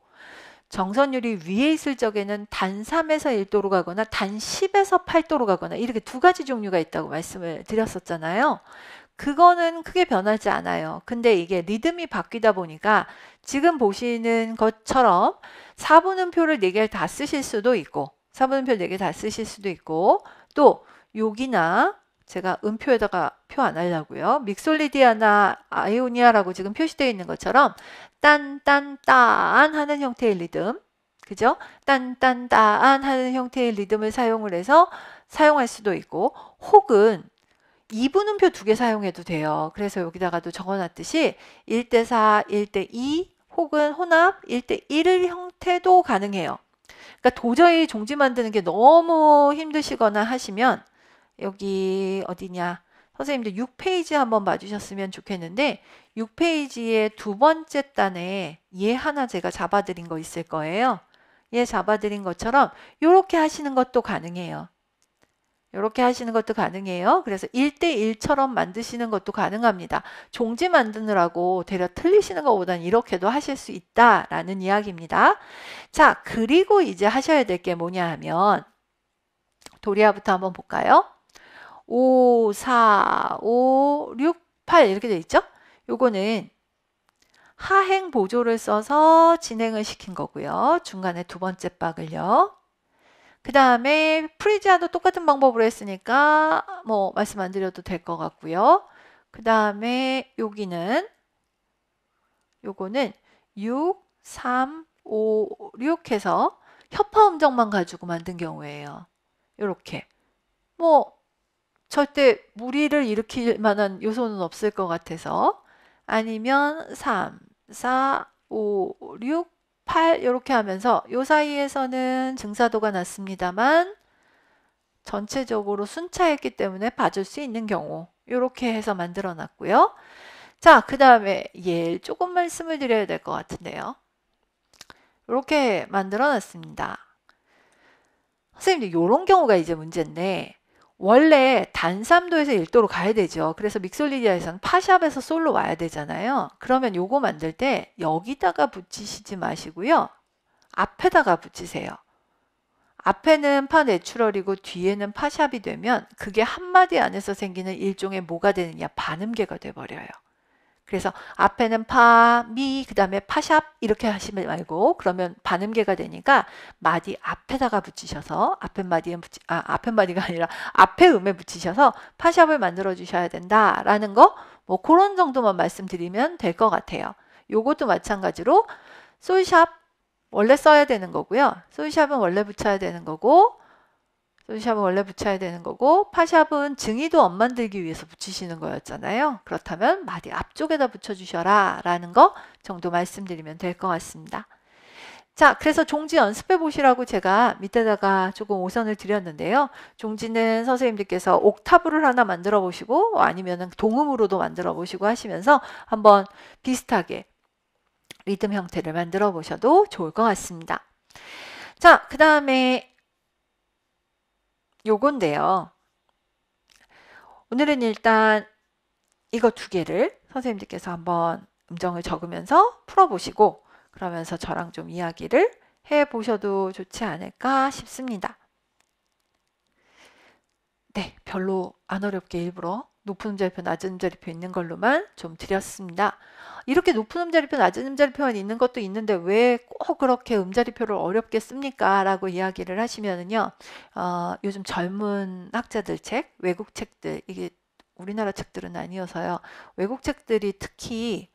정선율이 위에 있을 적에는 단3에서 1도로 가거나 단10에서 8도로 가거나 이렇게 두 가지 종류가 있다고 말씀을 드렸었잖아요. 그거는 크게 변하지 않아요. 근데 이게 리듬이 바뀌다 보니까 지금 보시는 것처럼 4분음표를 4개를 다 쓰실 수도 있고 4분음표 4개 다 쓰실 수도 있고, 또 여기나 제가 음표에다가 표 안 하려고요. 믹솔리디아나 아이오니아라고 지금 표시되어 있는 것처럼 딴딴따안 하는 형태의 리듬, 그죠? 딴딴따안 하는 형태의 리듬을 사용을 해서 사용할 수도 있고, 혹은 2분음표 2개 사용해도 돼요. 그래서 여기다가도 적어놨듯이 1대4, 1대2 혹은 혼합 1대1의 형태도 가능해요. 그러니까 도저히 종지 만드는 게 너무 힘드시거나 하시면 여기 어디냐, 선생님들 6페이지 한번 봐주셨으면 좋겠는데 6페이지의 두 번째 단에 얘 하나 제가 잡아드린 거 있을 거예요. 얘 잡아드린 것처럼 이렇게 하시는 것도 가능해요. 이렇게 하시는 것도 가능해요. 그래서 1대1처럼 만드시는 것도 가능합니다. 종지 만드느라고 대략 틀리시는 것보다는 이렇게도 하실 수 있다라는 이야기입니다. 자, 그리고 이제 하셔야 될 게 뭐냐 하면 도리아부터 한번 볼까요? 5, 4, 5, 6, 8 이렇게 돼 있죠? 요거는 하행 보조를 써서 진행을 시킨 거고요. 중간에 두 번째 박을요. 그 다음에 프리지아도 똑같은 방법으로 했으니까 뭐 말씀 안 드려도 될 것 같고요. 그 다음에 요거는 6, 3, 5, 6 해서 협화 음정만 가지고 만든 경우에요. 요렇게 뭐 절대 무리를 일으킬 만한 요소는 없을 것 같아서, 아니면 3, 4, 5, 6, 8 이렇게 하면서 요 사이에서는 증사도가 났습니다만 전체적으로 순차했기 때문에 봐줄 수 있는 경우 이렇게 해서 만들어 놨고요. 자, 그 다음에 얘 조금 말씀을 드려야 될 것 같은데요. 이렇게 만들어 놨습니다. 선생님들 이런 경우가 이제 문제인데, 원래 단3도에서 1도로 가야 되죠. 그래서 믹솔리디아에서는 파샵에서 솔로 와야 되잖아요. 그러면 요거 만들 때 여기다가 붙이시지 마시고요. 앞에다가 붙이세요. 앞에는 파 내추럴이고 뒤에는 파샵이 되면 그게 한마디 안에서 생기는 일종의 뭐가 되느냐, 반음계가 돼버려요. 그래서 앞에는 파, 미, 그 다음에 파샵 이렇게 하시지 말고, 그러면 반음계가 되니까 마디 앞에다가 붙이셔서 앞에 마디가 아니라 앞에 음에 붙이셔서 파샵을 만들어 주셔야 된다라는 거, 뭐 그런 정도만 말씀드리면 될 것 같아요. 요것도 마찬가지로 솔샵 원래 써야 되는 거고요. 솔샵은 원래 붙여야 되는 거고, 솔샵은 원래 붙여야 되는 거고, 파샵은 증이도 엇 만들기 위해서 붙이시는 거였잖아요. 그렇다면 마디 앞쪽에다 붙여주셔라 라는 거 정도 말씀드리면 될 것 같습니다. 자, 그래서 종지 연습해 보시라고 제가 밑에다가 조금 오선을 드렸는데요. 종지는 선생님들께서 옥타브를 하나 만들어 보시고 아니면 동음으로도 만들어 보시고 하시면서 한번 비슷하게 리듬 형태를 만들어 보셔도 좋을 것 같습니다. 자, 그 다음에 요건데요. 오늘은 일단 이거 두 개를 선생님들께서 한번 음정을 적으면서 풀어보시고 그러면서 저랑 좀 이야기를 해보셔도 좋지 않을까 싶습니다. 네, 별로 안 어렵게 일부러 높은 음자리표, 낮은 음자리표 있는 걸로만 좀 드렸습니다. 이렇게 높은 음자리표, 낮은 음자리표만 있는 것도 있는데 왜 꼭 그렇게 음자리표를 어렵게 씁니까? 라고 이야기를 하시면은요, 요즘 젊은 학자들 책, 외국 책들, 이게 우리나라 책들은 아니어서요, 외국 책들이 특히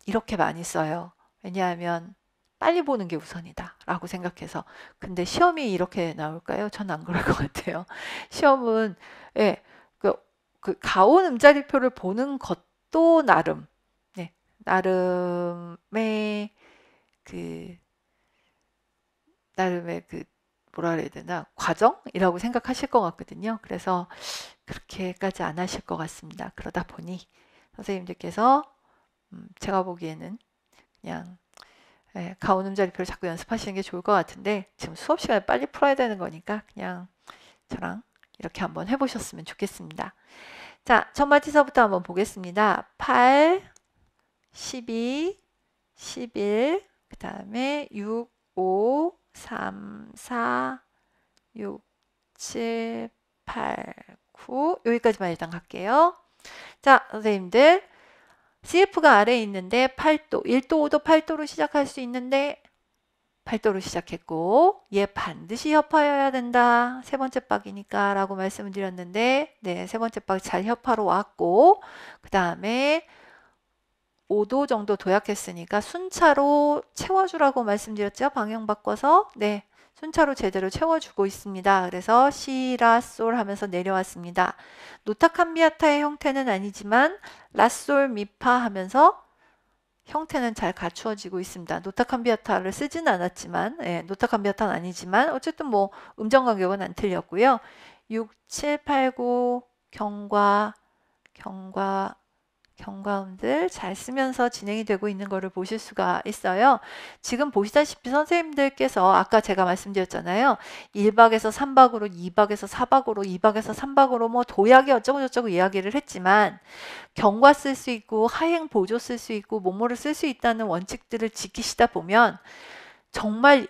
이렇게 많이 써요. 왜냐하면 빨리 보는 게 우선이다 라고 생각해서. 근데 시험이 이렇게 나올까요? 전 안 그럴 것 같아요. 시험은 예, 그 가온 음자리표를 보는 것도 나름, 네, 나름의 그 뭐라 그래야 되나, 과정이라고 생각하실 것 같거든요. 그래서 그렇게까지 안 하실 것 같습니다. 그러다 보니 선생님들께서 제가 보기에는 그냥 가온 음자리표를 자꾸 연습하시는 게 좋을 것 같은데, 지금 수업 시간에 빨리 풀어야 되는 거니까 그냥 저랑 이렇게 한번 해보셨으면 좋겠습니다. 자, 첫 마디서부터 한번 보겠습니다. 8, 12, 11, 그 다음에 6, 5, 3, 4, 6, 7, 8, 9 여기까지만 일단 갈게요. 자, 선생님들 CF가 아래에 있는데 8도, 1도, 5도, 8도로 시작할 수 있는데 팔도로 시작했고 얘 반드시 협파여야 된다. 세 번째 박이니까 라고 말씀을 드렸는데 네, 세 번째 박 잘 협파로 왔고 그 다음에 5도 정도 도약했으니까 순차로 채워주라고 말씀드렸죠. 방향 바꿔서 네, 순차로 제대로 채워주고 있습니다. 그래서 시, 라, 솔 하면서 내려왔습니다. 노타 캄비아타의 형태는 아니지만 라, 솔, 미파 하면서 형태는 잘 갖추어지고 있습니다. 노타 캄비아타를 쓰지는 않았지만 노타 kam비아타는 아니지만 어쨌든 뭐 음정 간격은 안 틀렸고요. 6, 7, 8, 9 경과음들 잘 쓰면서 진행이 되고 있는 것을 보실 수가 있어요. 지금 보시다시피 선생님들께서 아까 제가 말씀드렸잖아요. 1박에서 3박으로 2박에서 4박으로 2박에서 3박으로 뭐 도약이 어쩌고 저쩌고 이야기를 했지만 경과 쓸 수 있고 하행 보조 쓸 수 있고 뭐뭐를 쓸 수 있다는 원칙들을 지키시다 보면 정말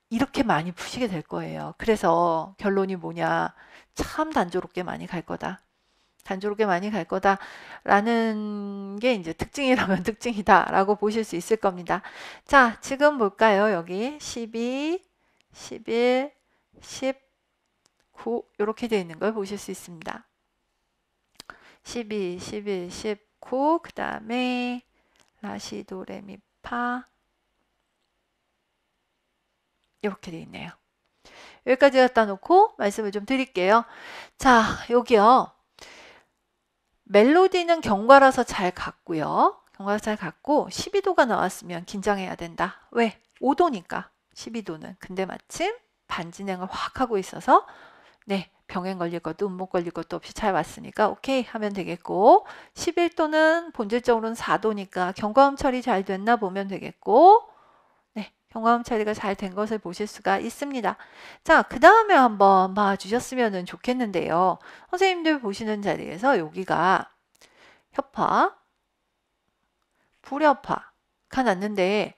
이렇게 많이 푸시게 될 거예요. 그래서 결론이 뭐냐. 참 단조롭게 많이 갈 거다. 단조롭게 많이 갈 거다라는 게 이제 특징이라면 특징이다라고 보실 수 있을 겁니다. 자, 지금 볼까요? 여기 12, 11, 19 이렇게 되어 있는 걸 보실 수 있습니다. 12, 11, 19 그 다음에 라시, 도, 레, 미, 파 이렇게 되어 있네요. 여기까지 갖다 놓고 말씀을 좀 드릴게요. 자, 여기요. 멜로디는 경과라서 잘 갔고요. 경과라서 잘 갔고 12도가 나왔으면 긴장해야 된다. 왜? 5도니까 12도는. 근데 마침 반진행을 확 하고 있어서 네, 병행 걸릴 것도 음목 걸릴 것도 없이 잘 왔으니까 오케이 하면 되겠고 11도는 본질적으로는 4도니까 경과음 처리 잘 됐나 보면 되겠고 네, 경과음 처리가 잘 된 것을 보실 수가 있습니다. 자, 그 다음에 한번 봐주셨으면 좋겠는데요. 선생님들 보시는 자리에서 여기가 협파, 불협파가 났는데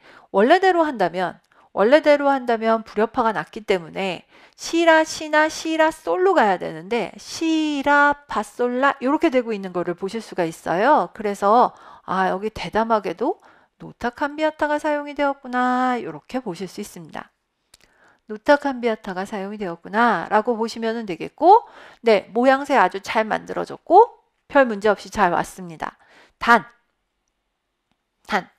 원래대로 한다면 불협파가 났기 때문에 시라, 시나, 시라, 솔로 가야 되는데 시라, 파솔라 이렇게 되고 있는 거를 보실 수가 있어요. 그래서 아, 여기 대담하게도 노타 캄비아타가 사용이 되었구나 이렇게 보실 수 있습니다. 노타 캄비아타가 사용이 되었구나 라고 보시면 되겠고 네, 모양새 아주 잘 만들어졌고 별 문제 없이 잘 왔습니다. 단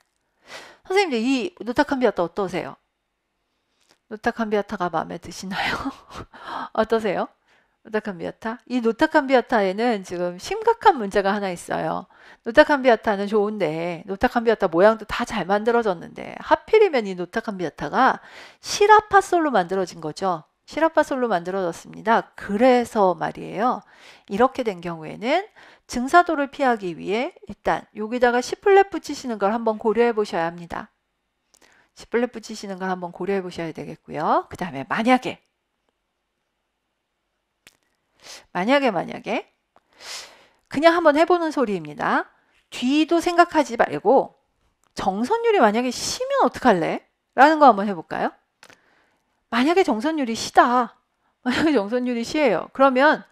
선생님들 이 노타 캄비아타 어떠세요? 노타 캄비아타가 마음에 드시나요? 어떠세요? 노타 캄비아타? 이 노타 캄비아타에는 지금 심각한 문제가 하나 있어요. 노타 캄비아타는 좋은데 노타 캄비아타 모양도 다 잘 만들어졌는데 하필이면 이 노타 캄비아타가 시라파솔로 만들어진 거죠. 시라파솔로 만들어졌습니다. 그래서 말이에요. 이렇게 된 경우에는 증사도를 피하기 위해 일단 여기다가 C플랫 붙이시는 걸 한번 고려해 보셔야 합니다. C플랫 붙이시는 걸 한번 고려해 보셔야 되겠고요. 그 다음에 만약에 그냥 한번 해보는 소리입니다. 뒤도 생각하지 말고 정선율이 만약에 시면 어떡할래? 라는 거 한번 해볼까요? 만약에 정선율이 시다. 만약에 정선율이 시예요. 그러면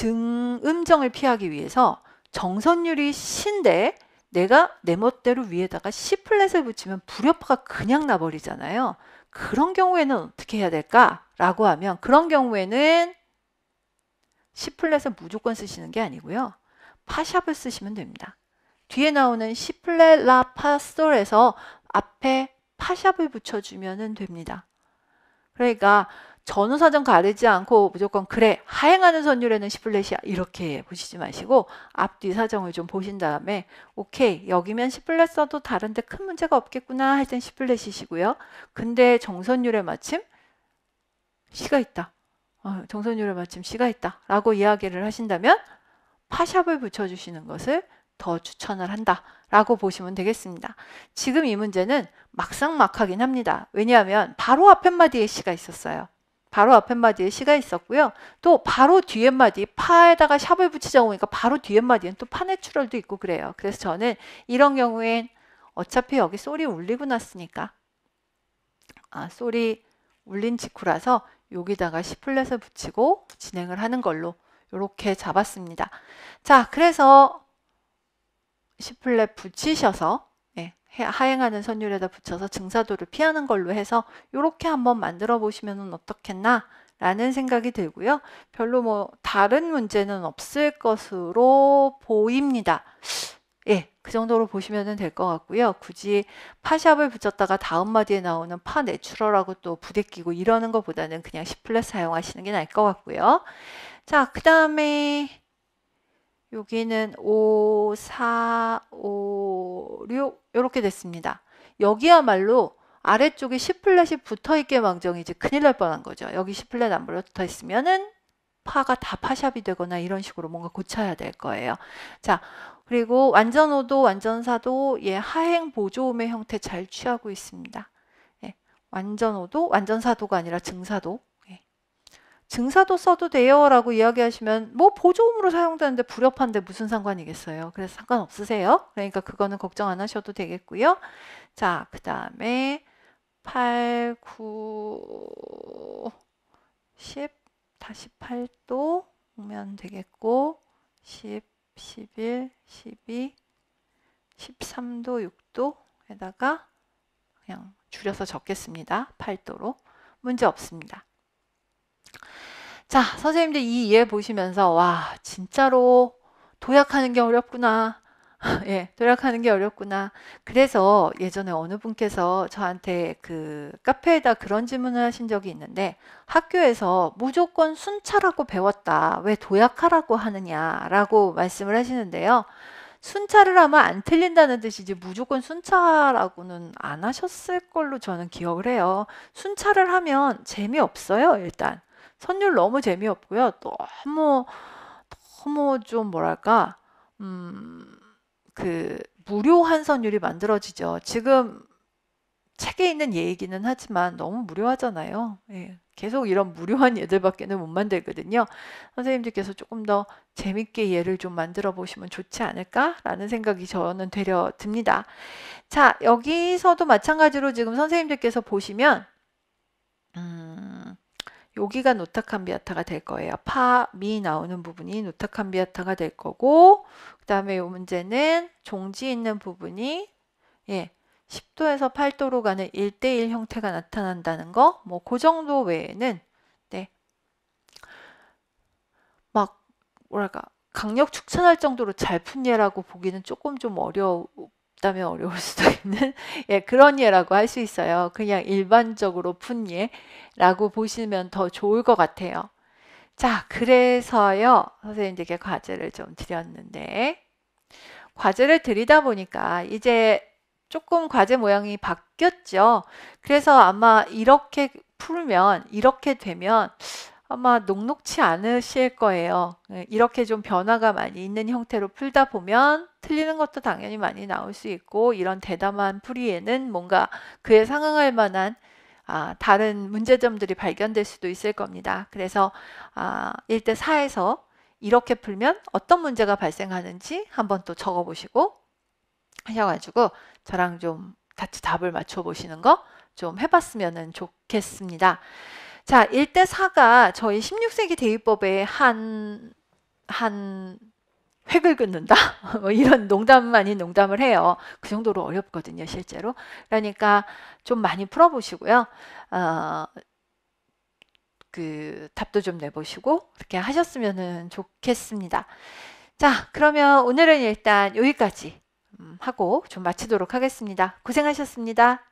음정을 피하기 위해서 정선율이 시인데 내가 내 멋대로 위에다가 C 플랫을 붙이면 불협화가 그냥 나버리잖아요. 그런 경우에는 어떻게 해야 될까? 라고 하면 그런 경우에는 C 플랫을 무조건 쓰시는 게 아니고요. 파샵을 쓰시면 됩니다. 뒤에 나오는 C 플랫, 라, 파, 솔에서 앞에 파샵을 붙여주면 됩니다. 그러니까 전후사정 가리지 않고 무조건 그래 하행하는 선율에는 C 플랫이야 이렇게 보시지 마시고 앞뒤 사정을 좀 보신 다음에 오케이 여기면 C 플랫 써도 다른데 큰 문제가 없겠구나 할 땐 C 플랫이시고요. 근데 정선율에 마침 C가 있다. 정선율에 마침 C가 있다 라고 이야기를 하신다면 파샵을 붙여주시는 것을 더 추천을 한다 라고 보시면 되겠습니다. 지금 이 문제는 막상막하긴 합니다. 왜냐하면 바로 앞에 마디에 C가 있었어요. 바로 앞에 마디에 C가 있었고요. 또 바로 뒤에 마디 파에다가 샵을 붙이자고 하니까 바로 뒤에 마디엔 또 파 내추럴도 있고 그래요. 그래서 저는 이런 경우엔 어차피 여기 솔이 울리고 났으니까 솔이 울린 직후라서 여기다가 C 플랫을 붙이고 진행을 하는 걸로 이렇게 잡았습니다. 자, 그래서 C 플랫 붙이셔서 하행하는 선율에다 붙여서 증사도를 피하는 걸로 해서 이렇게 한번 만들어 보시면 어떻겠나 라는 생각이 들고요. 별로 뭐 다른 문제는 없을 것으로 보입니다. 예, 그 정도로 보시면 될 것 같고요. 굳이 파샵을 붙였다가 다음 마디에 나오는 파 내추럴하고 또 부대끼고 이러는 것보다는 그냥 C 플랫 사용하시는 게 나을 것 같고요. 자, 그 다음에 여기는 5, 4, 5, 6 이렇게 됐습니다. 여기야말로 아래쪽에 C 플랫이 붙어있게 망정이지 큰일 날 뻔한 거죠. 여기 C 플랫 안 붙어 있으면은 파가 다 파샵이 되거나 이런 식으로 뭔가 고쳐야 될 거예요. 자, 그리고 완전오도 완전사도 예, 하행 보조음의 형태 잘 취하고 있습니다. 예, 완전오도 완전사도가 아니라 증사도. 예. 증사도 써도 돼요 라고 이야기하시면 뭐 보조음으로 사용되는데 불협한데 무슨 상관이겠어요. 그래서 상관없으세요. 그러니까 그거는 걱정 안 하셔도 되겠고요. 자, 그 다음에 8, 9, 10 다시 8도 오면 되겠고 10, 11, 12, 13도, 6도에다가 그냥 줄여서 적겠습니다. 8도로. 문제 없습니다. 자, 선생님들 이 이해 보시면서 와, 진짜로 도약하는 게 어렵구나. 예, 도약하는 게 어렵구나. 그래서 예전에 어느 분께서 저한테 그 카페에다 그런 질문을 하신 적이 있는데 학교에서 무조건 순차라고 배웠다. 왜 도약하라고 하느냐라고 말씀을 하시는데요. 순차를 하면 안 틀린다는 뜻이지 무조건 순차라고는 안 하셨을 걸로 저는 기억을 해요. 순차를 하면 재미없어요, 일단. 선율 너무 재미없고요. 너무 좀 뭐랄까, 그 무료한 선율이 만들어지죠. 지금 책에 있는 얘기는 하지만 너무 무료하잖아요. 예, 계속 이런 무료한 얘들밖에는 못 만들거든요. 선생님들께서 조금 더 재밌게 얘를 좀 만들어 보시면 좋지 않을까라는 생각이 저는 되려 듭니다. 자, 여기서도 마찬가지로 지금 선생님들께서 보시면 여기가 노타캄비아타가 될 거예요. 파, 미 나오는 부분이 노타캄비아타가 될 거고 그 다음에 이 문제는 종지 있는 부분이 예, 10도에서 8도로 가는 1대1 형태가 나타난다는 거, 뭐 그 정도 외에는 네, 막 뭐랄까 강력 추천할 정도로 잘 푼 예라고 보기는 조금 좀 어렵다면 어려울 수도 있는 예, 그런 예라고 할 수 있어요. 그냥 일반적으로 푼 예라고 보시면 더 좋을 것 같아요. 자, 그래서요 선생님들께 과제를 좀 드렸는데 과제를 드리다 보니까 이제 조금 과제 모양이 바뀌었죠. 그래서 아마 이렇게 풀면 이렇게 되면 아마 녹록치 않으실 거예요. 이렇게 좀 변화가 많이 있는 형태로 풀다 보면 틀리는 것도 당연히 많이 나올 수 있고 이런 대담한 풀이에는 뭔가 그에 상응할 만한 다른 문제점들이 발견될 수도 있을 겁니다. 그래서 1대 4에서 이렇게 풀면 어떤 문제가 발생하는지 한번 또 적어보시고 하셔가지고 저랑 좀 같이 답을 맞춰보시는 거 좀 해봤으면 좋겠습니다. 자, 1대 4가 저희 16세기 대위법에 한 획을 긋는다? 뭐 이런 농담 아닌 농담을 해요. 그 정도로 어렵거든요, 실제로. 그러니까 좀 많이 풀어보시고요. 그 답도 좀 내보시고 그렇게 하셨으면 좋겠습니다. 자, 그러면 오늘은 일단 여기까지 하고 좀 마치도록 하겠습니다. 고생하셨습니다.